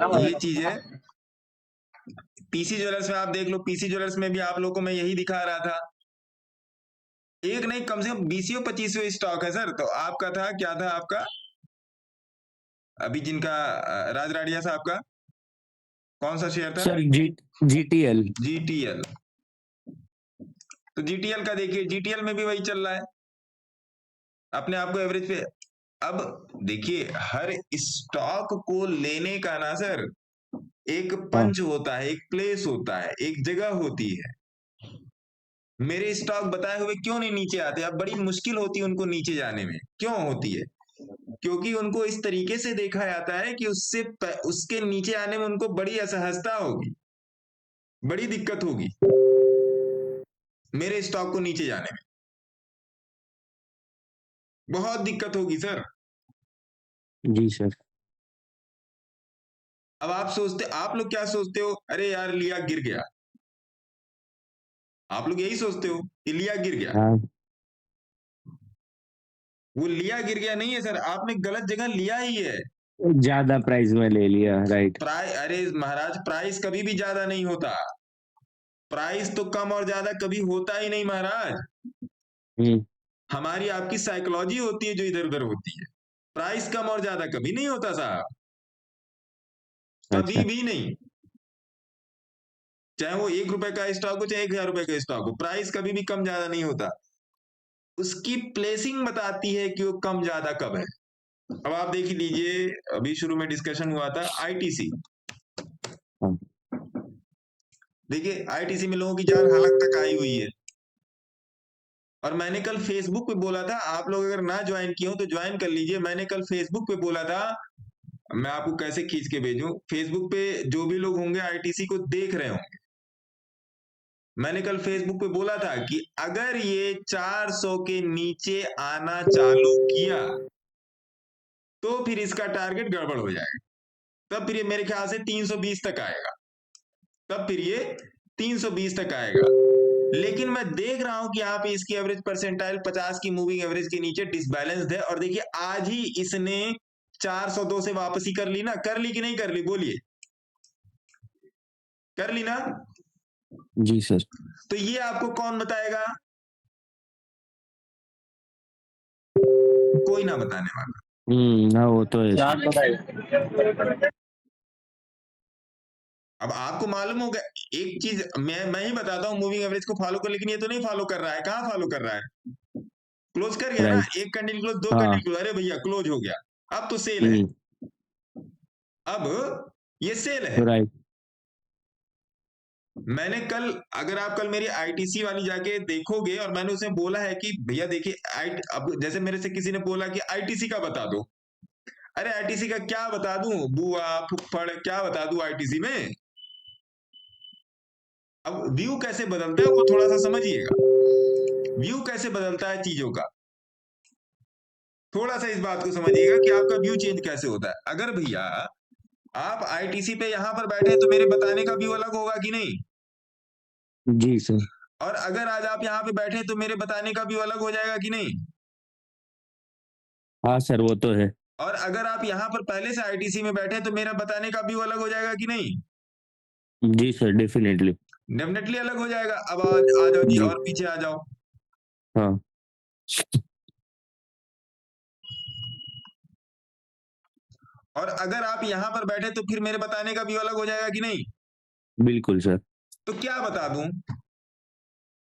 हुआ है। ये चीज है। पीसी ज्वेलर्स में आप देख लो, पीसी ज्वेलर्स में भी आप लोगों को मैं यही दिखा रहा था, एक नहीं कम से कम 20 25 स्टॉक है सर। तो आपका था क्या था आपका अभी जिनका राज राडिया साहब का कौन सा शेयर था? Sir GTL। जीटीएल। तो जीटीएल का देखिए, जीटीएल में भी वही चल रहा है अपने आप को एवरेज पे। अब देखिए हर स्टॉक को लेने का ना सर एक पंच होता है, एक प्लेस होता है, एक जगह होती है। मेरे स्टॉक बताए हुए क्यों नहीं नीचे आते? अब बड़ी मुश्किल होती है उनको नीचे जाने में, क्यों होती है? क्योंकि उनको इस तरीके से देखा जाता है कि उसके नीचे आने में उनको बड़ी असहजता होगी, बड़ी दिक्कत होगी मेरे स्टॉक को नीचे जाने में, बहुत दिक्कत होगी सर। जी सर। अब आप लोग क्या सोचते हो? अरे यार लिया गिर गया, आप लोग यही सोचते हो कि लिया गिर गया। हाँ। वो लिया गिर गया नहीं है सर, आपने गलत जगह लिया ही है। ज्यादा प्राइस में ले लिया, राइट। अरे महाराज प्राइस कभी भी ज्यादा नहीं होता, प्राइस तो कम और ज्यादा कभी होता ही नहीं महाराज। हमारी आपकी साइकोलॉजी होती है जो इधर उधर होती है, प्राइस कम और ज्यादा कभी नहीं होता साहब, कभी भी नहीं। चाहे वो 1 रुपए का स्टॉक हो चाहे 1000 रुपए का स्टॉक हो, प्राइस कभी भी कम ज्यादा नहीं होता। उसकी प्लेसिंग बताती है कि वो कम ज्यादा कब है। अब आप देख लीजिए, अभी शुरू में डिस्कशन हुआ था आईटीसी। देखिए आईटीसी में लोगों की जान हालत तक आई हुई है, और मैंने कल फेसबुक पे बोला था, आप लोग अगर ना ज्वाइन किए हो तो ज्वाइन कर लीजिए। मैंने कल फेसबुक पे बोला था, मैं आपको कैसे खींच के भेजूं, फेसबुक पे जो भी लोग होंगे आईटीसी को देख रहे होंगे, मैंने कल फेसबुक पे बोला था कि अगर ये 400 के नीचे आना चालू किया तो फिर इसका टारगेट गड़बड़ हो जाएगा, तब फिर ये मेरे ख्याल से 320 तक आएगा, तब फिर ये 320 तक आएगा। लेकिन मैं देख रहा हूं कि यहाँ पे इसकी एवरेज परसेंटाइल 50 की मूविंग एवरेज के नीचे डिसबैलेंस्ड है। और देखिए आज ही इसने 402 से वापसी कर ली ना, कर ली कि नहीं कर ली? बोलिए, कर ली ना? जी सर। तो ये आपको कौन बताएगा? कोई ना बताने वाला। ना वो तो है। अब आपको मालूम होगा एक चीज, मैं ही बताता हूँ, मूविंग एवरेज को फॉलो कर, लेकिन ये तो नहीं फॉलो कर रहा है। कहाँ फॉलो कर रहा है? क्लोज कर गया ना, एक कैंडल क्लोज, दो कैंडल क्लोज, अरे भैया क्लोज हो गया, अब तो सेल है, अब ये सेल है। राइट। मैंने कल, अगर आप कल मेरी आईटीसी वाली जाके देखोगे, और मैंने उसे बोला है कि भैया देखिए अब जैसे मेरे से किसी ने बोला कि आईटीसी का बता दो, अरे आईटीसी का क्या बता दूं, बुआ फुफ्फड़ क्या बता दूं आईटीसी में। अब व्यू कैसे बदलता है वो थोड़ा सा समझिएगा, व्यू कैसे बदलता है चीजों का, थोड़ा सा इस बात को समझिएगा कि आपका व्यू चेंज कैसे होता है। अगर भैया आप आईटीसी पे यहां पर बैठे तो मेरे बताने का व्यू अलग होगा कि नहीं? जी सर। और अगर आज आप यहाँ पे बैठे तो मेरे बताने का व्यू अलग हो जाएगा कि नहीं? हाँ सर वो तो है। और अगर आप यहाँ पर पहले से आईटीसी में बैठे तो मेरा बताने का व्यू अलग हो जाएगा कि नहीं? जी सर, डेफिनेटली। डेफिनेटली अलग हो जाएगा। अब आ जाओ जी, जी। और पीछे आ जाओ। हाँ। और अगर आप यहाँ पर बैठे तो फिर मेरे बताने का व्यू अलग हो जाएगा कि नहीं? बिल्कुल सर। तो क्या बता दूं?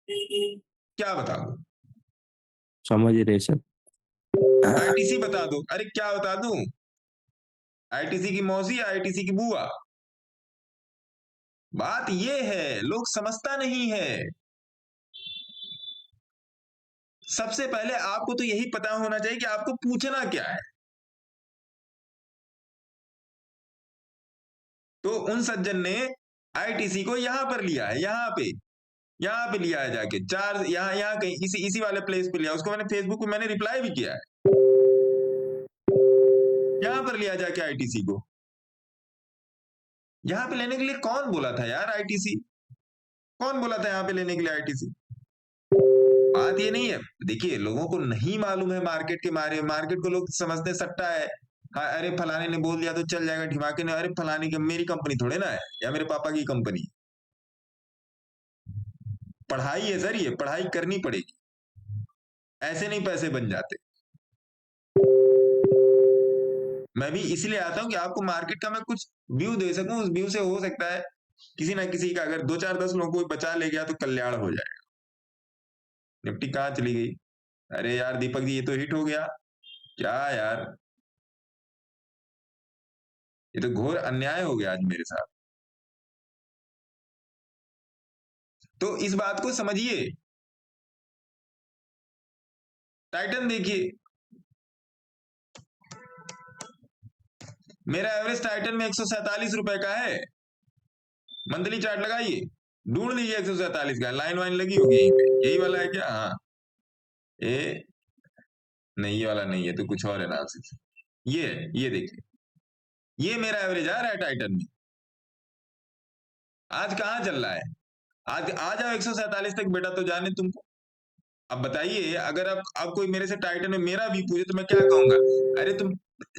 क्या बता दूं? समझ रहे सर। आईटीसी बता दो। अरे क्या बता दूं? आईटीसी की मौसी या आईटीसी की बुआ? बात ये है, लोग समझता नहीं है। सबसे पहले आपको तो यही पता होना चाहिए कि आपको पूछना क्या है। तो उन सज्जन ने आईटीसी को यहां पर लिया है, यहां पे लिया है जाके, चार यहाँ कहीं इसी वाले प्लेस पे लिया। उसको मैंने फेसबुक पे मैंने रिप्लाई भी किया है। यहां पर लिया जाके आईटीसी को। यहां पे लेने के लिए कौन बोला था यार आईटीसी? कौन बोला था यहां पे लेने के लिए आईटीसी? बात ये नहीं है। देखिए, लोगों को नहीं मालूम है मार्केट के बारे में। मार्केट को लोग समझते सट्टा है। हाँ, अरे फलाने ने बोल दिया तो चल जाएगा, ढिमाके ने, अरे फलाने की मेरी कंपनी थोड़े ना है, या मेरे पापा की कंपनी। पढ़ाई है सर, ये पढ़ाई करनी पड़ेगी, ऐसे नहीं पैसे बन जाते। मैं भी इसलिए आता हूं कि आपको मार्केट का मैं कुछ व्यू दे सकूं। उस व्यू से हो सकता है किसी ना किसी का, अगर 2-4-10 लोगों को बचा ले गया तो कल्याण हो जाएगा। निफ्टी कहाँ चली गई? अरे यार दीपक जी, ये तो हिट हो गया। क्या यार, ये तो घोर अन्याय हो गया आज मेरे साथ। तो इस बात को समझिए। टाइटन देखिए, मेरा एवरेज टाइटन में 147 रुपए का है। मंथली चार्ट लगाइए, ढूंढ लीजिए 147 का। लाइन वाइन लगी होगी यहीं पे, यही वाला है क्या? हाँ, ये नहीं, ये वाला नहीं है तो कुछ और है नाम से। ये देखिए, ये मेरा एवरेज आ रहा है टाइटन में। आज कहां चल रहा है? आज आ जाओ 147 तक बेटा, तो जाने तुमको। अब बताइए, अगर अब कोई मेरे से टाइटन में मेरा भी पूछे तो मैं क्या कहूंगा? अरे तुम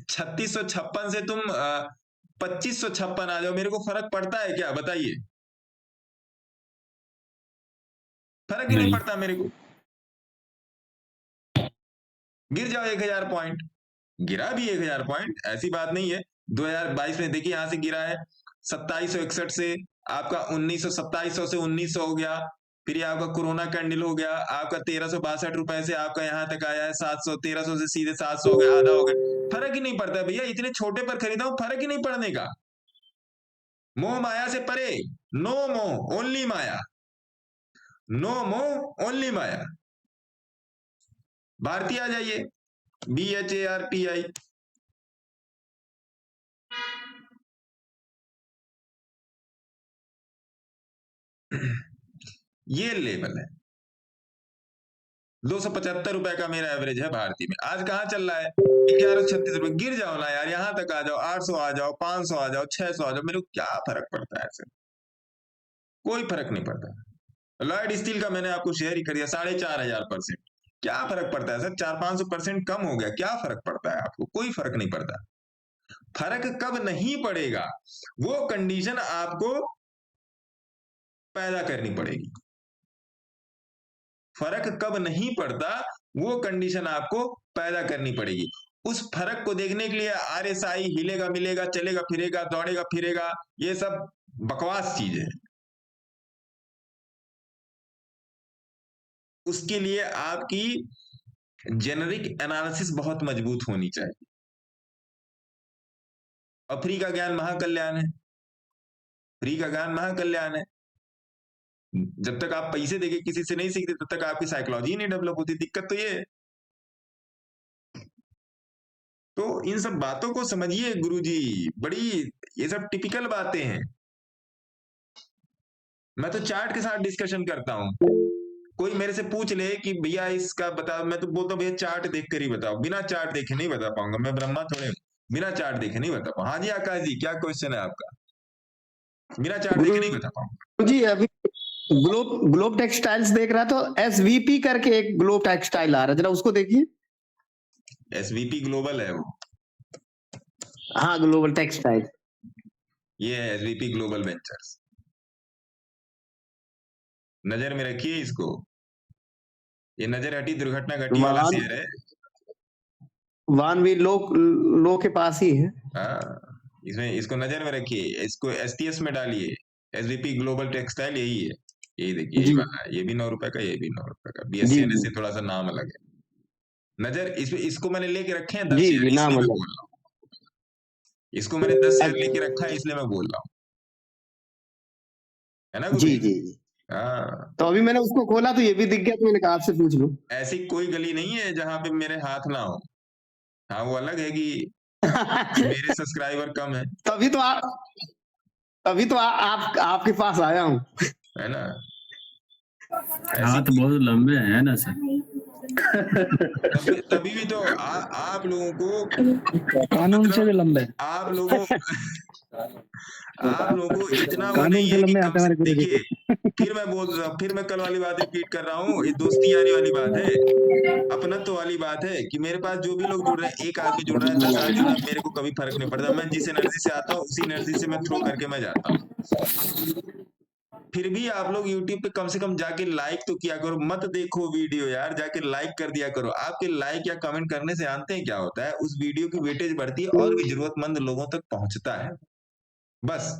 3656 से तुम 2556 आ जाओ, मेरे को फर्क पड़ता है क्या? बताइए, फर्क ही नहीं पड़ता मेरे को। गिर जाओ 1000 पॉइंट, गिरा भी 1000 पॉइंट, ऐसी बात नहीं है। 2022 में देखिए, यहां से गिरा है 2761 से आपका 2700 से 1900 हो गया। फिर ये आपका कोरोना कैंडल हो गया, आपका 1362 रुपए से आपका यहां तक आया है 700, 1300 से सीधे 700 हो गया, आधा हो गया। फर्क ही नहीं पड़ता भैया, इतने छोटे पर खरीदा हूं, फर्क ही नहीं पड़ने का। मोह माया से परे, नो मोह ओनली माया, नो मोह ओनली माया। भारतीय आ जाइए, BHARTI, ये लेवल है 275 रुपए का मेरा एवरेज है भारतीय में। आज कहां चल रहा है? 1136 रुपए। गिर जाओ ना यार, यहां तक आ जाओ, 800 आ जाओ, 500 आ जाओ, 600 आ जाओ, मेरे को क्या फर्क पड़ता है? ऐसे कोई फर्क नहीं पड़ता। लॉयड स्टील का मैंने आपको शेयर ही कर दिया 4500%। क्या फर्क पड़ता है सर? 400-500% कम हो गया, क्या फर्क पड़ता है आपको? कोई फर्क नहीं पड़ता। फर्क कब नहीं पड़ेगा, वो कंडीशन आपको पैदा करनी पड़ेगी। फर्क कब नहीं पड़ता, वो कंडीशन आपको पैदा करनी पड़ेगी। उस फर्क को देखने के लिए RSI हिलेगा मिलेगा, चलेगा फिरेगा, दौड़ेगा फिरेगा, ये सब बकवास चीज है। उसके लिए आपकी जेनरिक एनालिसिस बहुत मजबूत होनी चाहिए। और फ्री का ज्ञान महाकल्याण है, फ्री का ज्ञान महाकल्याण है। जब तक आप पैसे देके किसी से नहीं सीखते, तब तक आपकी साइकोलॉजी नहीं डेवलप होती। दिक्कत तो ये है। तो इन सब बातों को समझिए गुरुजी, बड़ी ये सब टिपिकल बातें हैं। मैं तो चार्ट के साथ डिस्कशन करता हूं। कोई मेरे से पूछ ले कि भैया इसका बताओ, मैं तो बोलता हूँ भैया चार्ट देखकर ही बताओ। बिना चार्ट देखे नहीं बता पाऊंगा, मैं ब्रह्मा थोड़े, बिना चार्ट देखे नहीं बता पाऊंगा। हाँ जी आकाश जी, क्या क्वेश्चन है आपका? बिना चार्ट देखे नहीं बता पाऊंगा जी। अभी ग्लोब टेक्सटाइल्स देख रहा तो SVP करके एक ग्लोब टेक्सटाइल आ रहा है, जरा उसको देखिए। SVP ग्लोबल है वो। हाँ, ग्लोबल टेक्सटाइल। ये है एसवीपी ग्लोबल वेंचर्स, नजर में रखिए इसको। ये नजर हटी दुर्घटना घटी वाला शेयर है। वानवी लो के पास ही है। हाँ, इसमें इसको नजर में रखिए, इसको एसटीएस में डालिए। एसवीपी ग्लोबल टेक्सटाइल यही है, यही देखिए, यही जी। वाला है। ये भी 9 रुपए का, ये भी 9 रुपए का। जी, बीएससीएनएस जी। से थोड़ा सा नाम अलग है। नजर इसको मैंने लेके रखे हैं 10 जी, शेयर, जी, इसलिए नाम मैं अलग। बोल रहा हूँ। इसको मैंने 10 शेयर लेके रखा है, इसलिए मैं बोल रहा हूँ, है ना जी, गुरु? जी, जी। हाँ, तो अभी मैंने उसको खोला तो ये भी दिख गया, तो मैंने कहा आपसे पूछ लूं। ऐसी कोई गली नहीं है जहां पे मेरे हाथ ना हो। हाँ, वो अलग है कि मेरे सब्सक्राइबर कम है तभी तो आपके पास आया हूँ। है ना? हाथ बहुत लंबे हैं ना सर। तभी भी तो आप लोगों को कानून से भी लंबे। आप लोगों को इतना वो कानून नहीं से है कि लंबे कम आते से हमारे गुरुजी। देखिए, फिर मैं बोल रहा हूँ, फिर मैं कल वाली बात रिपीट कर रहा हूँ। ये दोस्ती यारी वाली बात है, अपनत्व वाली बात है कि मेरे पास जो भी लोग जुड़ रहे हैं, 1 आदमी जुड़ रहा है, 10 आदमी जुड़ रहा है, मेरे को कभी फर्क नहीं पड़ता। मैं जिस एनर्जी से आता हूँ उसी एनर्जी से मैं थ्रो करके मैं जाता हूँ। फिर भी आप लोग YouTube पे कम से कम जाके लाइक तो किया करो, मत देखो वीडियो यार, जाके लाइक कर दिया करो। आपके लाइक या कमेंट करने से जानते हैं क्या होता है? उस वीडियो की वेटेज बढ़ती है और भी जरूरतमंद लोगों तक पहुंचता है, बस।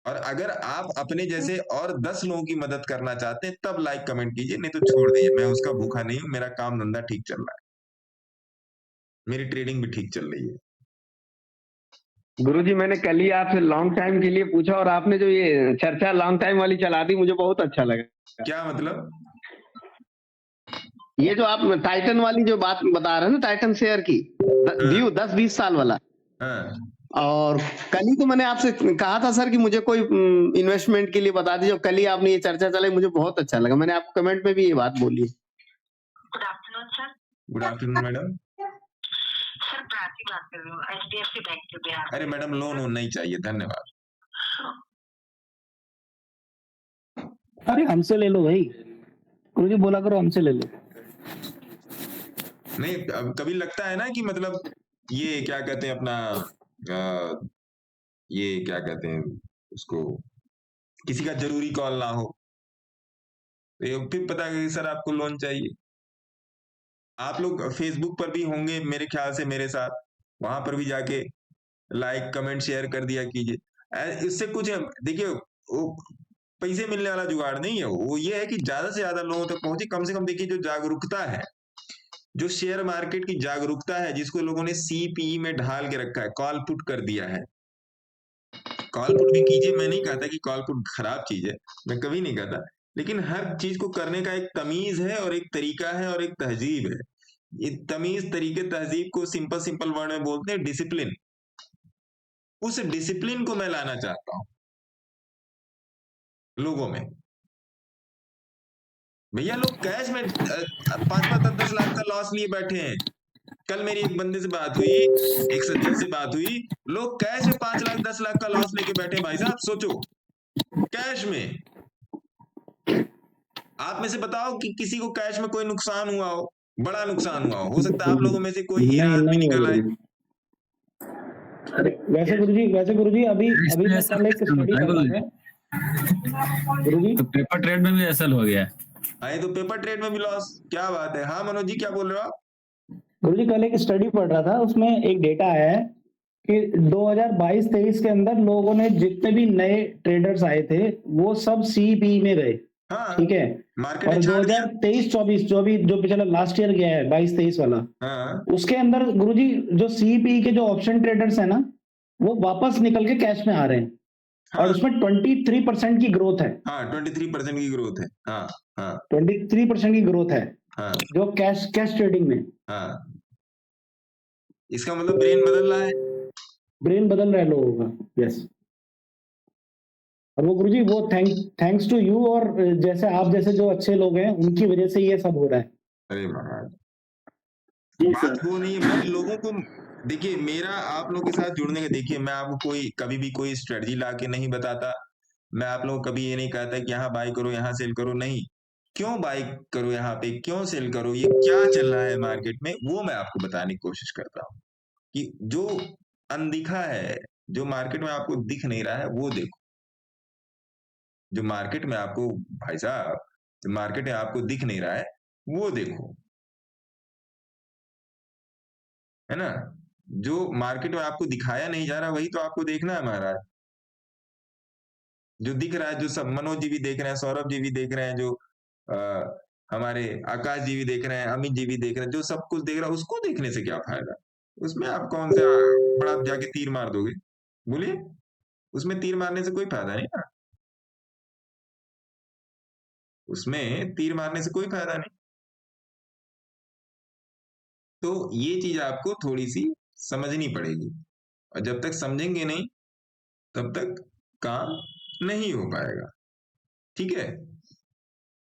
और अगर आप अपने जैसे और 10 लोगों की मदद करना चाहते हैं तब लाइक कमेंट कीजिए, नहीं तो छोड़ दीजिए। मैं उसका भूखा नहीं हूं, मेरा काम धंधा ठीक चल रहा है, मेरी ट्रेडिंग भी ठीक चल रही है। गुरुजी, मैंने कल ही आपसे लॉन्ग टाइम के लिए पूछा और आपने जो ये चर्चा लॉन्ग टाइम वाली चला दी, मुझे बहुत अच्छा लगा। क्या मतलब? ये जो आप टाइटन वाली जो बात बता रहे हैं ना, टाइटन शेयर की व्यू 10-20 साल वाला। हाँ, और कल ही तो मैंने आपसे कहा था सर कि मुझे कोई इन्वेस्टमेंट के लिए बता दीजिए। कल ही आपने ये चर्चा चलाई, मुझे बहुत अच्छा लगा। मैंने आपको कमेंट में भी ये बात बोली है। Good afternoon sir. Good afternoon madam. Sir Prachi बात कर रही हूँ, HDFC बैंक से बिहार। अरे मैडम, लोन वोन नहीं चाहिए, धन्यवाद। अरे हमसे ले लो भाई, गुरुजी बोला करो हमसे ले लो। नहीं, अब कभी लगता है ना कि मतलब ये क्या कहते हैं अपना ये क्या कहते हैं उसको, किसी का जरूरी कॉल ना हो तो ये फिर पता है कि सर आपको लोन चाहिए। आप लोग फेसबुक पर भी होंगे मेरे ख्याल से मेरे साथ, वहां पर भी जाके लाइक कमेंट शेयर कर दिया कीजिए। इससे कुछ देखिए, वो पैसे मिलने वाला जुगाड़ नहीं है, वो ये है कि ज्यादा से ज्यादा लोगों तक पहुंचे। कम से कम देखिए, जो जागरूकता है, जो शेयर मार्केट की जागरूकता है, जिसको लोगों ने सीपीई में ढाल के रखा है, कॉल पुट कर दिया है। कॉल पुट भी कीजिए, मैं नहीं कहता कि कॉल पुट खराब चीज है, मैं कभी नहीं कहता, लेकिन हर चीज को करने का एक तमीज है और एक तरीका है और एक तहजीब है। ये तमीज, तरीके, तहजीब को सिंपल वर्ड में बोलते हैं डिसिप्लिन। उस डिसिप्लिन को मैं लाना चाहता हूं लोगों में। भैया, लोग कैश में 5-5, 10-10 लाख का लॉस लिए बैठे हैं। कल मेरी एक बंदे से बात हुई, एक सज्जन से बात हुई, लोग कैश में 5 लाख 10 लाख का लॉस लेके बैठे। भाई साहब सोचो, कैश में। आप में से बताओ कि किसी को कैश में कोई नुकसान हुआ हो, बड़ा नुकसान हुआ हो सकता है आप लोगों में से कोई हीरा हाथ में निकल आए। वैसे गुरुजी अभी मैं कल एक स्टडी कर रहा था गुरुजी, तो पेपर ट्रेड में भी ऐसा हो गया है। आए तो पेपर ट्रेड में भी लॉस, क्या बात है। हाँ मनोज जी, क्या बोल रहे हो आप? गुरुजी कल एक स्टडी पढ़ रहा था, उसमें एक डेटा आया है कि 2022-23 के अंदर लोगों ने जितने भी नए ट्रेडर्स आए थे वो सब सीपी में गए। हाँ, ठीक है। मार्केट और 2023-24 जो पिछला लास्ट ईयर गया है 22-23 वाला, हाँ, उसके अंदर गुरुजी जो सीपी के जो ऑप्शन ट्रेडर्स है ना, वो वापस निकल के कैश में आ रहे हैं। हाँ, और उसमें 23% की ग्रोथ है। हाँ, 23% की ग्रोथ है। हाँ, हाँ, 23% की ग्रोथ है, हाँ, जो कैश ट्रेडिंग में। हाँ, इसका मतलब ब्रेन बदल रहा है। ब्रेन बदल रहा है लोगों का। यस। और वो गुरुजी वो थैंक्स टू यू और जैसे आप जैसे जो अच्छे लोग हैं उनकी वजह से ये सब हो रहा है। अरे महाराज, बात वो नहीं है। मैं लोगों को देखिए, मेरा आप लोगों के साथ जुड़ने का, देखिए मैं आपको कभी भी कोई स्ट्रेटजी ला के नहीं बताता। मैं आप लोगों को कभी ये नहीं कहता कि यहाँ बाई करो, यहाँ सेल करो। नहीं, क्यों बाई करो यहाँ पे, क्यों सेल करो, ये क्या चल रहा है मार्केट में, वो मैं आपको बताने की कोशिश करता हूँ कि जो अनदिखा है, जो मार्केट में आपको दिख नहीं रहा है, वो देखो। जो मार्केट में आपको, भाई साहब, जो मार्केट में आपको दिख नहीं रहा है, वो देखो, है ना। जो मार्केट में आपको दिखाया नहीं जा रहा, वही तो आपको देखना है महाराज। जो दिख रहा है, जो सब मनोज जी भी देख रहे हैं, सौरभ जी भी देख रहे हैं, जो हमारे आकाश जी भी देख रहे हैं, अमित जी भी देख रहे हैं, जो सब कुछ देख रहा है, उसको देखने से क्या फायदा? उसमें आप कौन सा बड़ा जाके तीर मार दोगे? बोलिए, उसमें तीर मारने से कोई फायदा नहीं ना, उसमें तीर मारने से कोई फायदा नहीं। तो ये चीज आपको थोड़ी सी समझनी पड़ेगी, और जब तक समझेंगे नहीं तब तक काम नहीं हो पाएगा, ठीक है।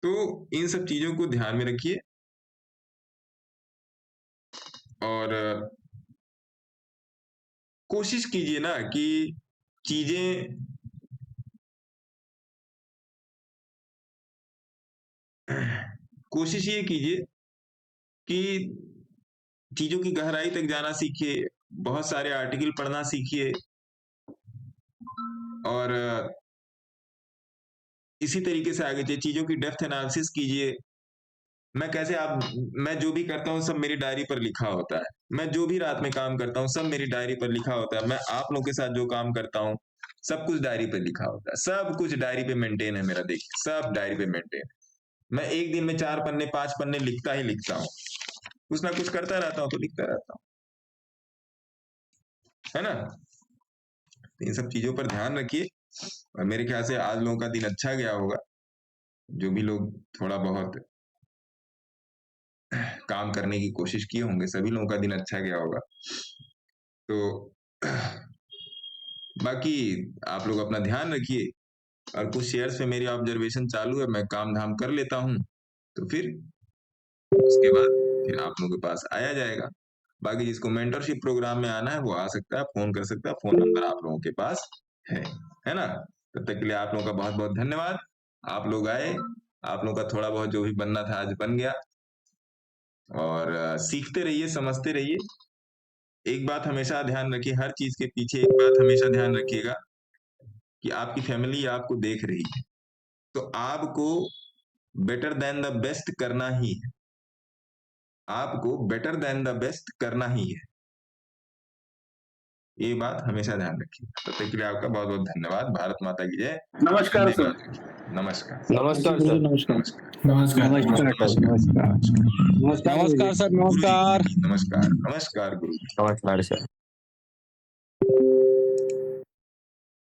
तो इन सब चीजों को ध्यान में रखिए, और कोशिश कीजिए ना कि चीजें कोशिश ये कीजिए कि चीजों की गहराई तक जाना सीखिए, बहुत सारे आर्टिकल पढ़ना सीखिए, और इसी तरीके से आगे चलिए, चीजों की डेप्थ एनालिसिस कीजिए। मैं जो भी करता हूँ सब मेरी डायरी पर लिखा होता है, मैं जो भी रात में काम करता हूँ सब मेरी डायरी पर लिखा होता है, मैं आप लोगों के साथ जो काम करता हूँ सब कुछ डायरी पे लिखा होता है, सब कुछ डायरी पे मेंटेन है मेरा, देखिए सब डायरी पे मेंटेन है। मैं एक दिन में 4 पन्ने 5 पन्ने लिखता ही लिखता हूँ, कुछ ना कुछ करता रहता हूँ, तो लिखता रहता हूँ, है ना। तो इन सब चीजों पर ध्यान रखिए, और मेरे ख्याल से आज लोगों का दिन अच्छा गया होगा, जो भी लोग थोड़ा बहुत काम करने की कोशिश किए होंगे, सभी लोगों का दिन अच्छा गया होगा। तो बाकी आप लोग अपना ध्यान रखिए, और कुछ शेयर्स पे मेरी ऑब्जर्वेशन चालू है, मैं काम धाम कर लेता हूँ, तो फिर उसके बाद फिर आप लोगों के पास आया जाएगा। बाकी जिसको मेंटरशिप प्रोग्राम में आना है वो आ सकता है, फोन कर सकता है, फोन नंबर आप लोगों के पास है ना। तब तक के लिए आप लोगों का बहुत बहुत धन्यवाद। आप लोग आए, आप लोगों का थोड़ा बहुत जो भी बनना था आज बन गया, और सीखते रहिए, समझते रहिए। एक बात हमेशा ध्यान रखिए, हर चीज के पीछे एक बात हमेशा ध्यान रखिएगा कि आपकी फैमिली आपको देख रही है, तो आपको बेटर देन द बेस्ट करना ही है, आपको बेटर देन द बेस्ट करना ही है, ये बात हमेशा ध्यान रखिए। तब तक के लिए आपका बहुत बहुत धन्यवाद। भारत माता की जय। नमस्कार सर। नमस्कार नमस्कार सर। नमस्कार नमस्कार नमस्कार सर, नमस्कार। नमस्कार, नमस्कार गुरु जी। नमस्कार सर।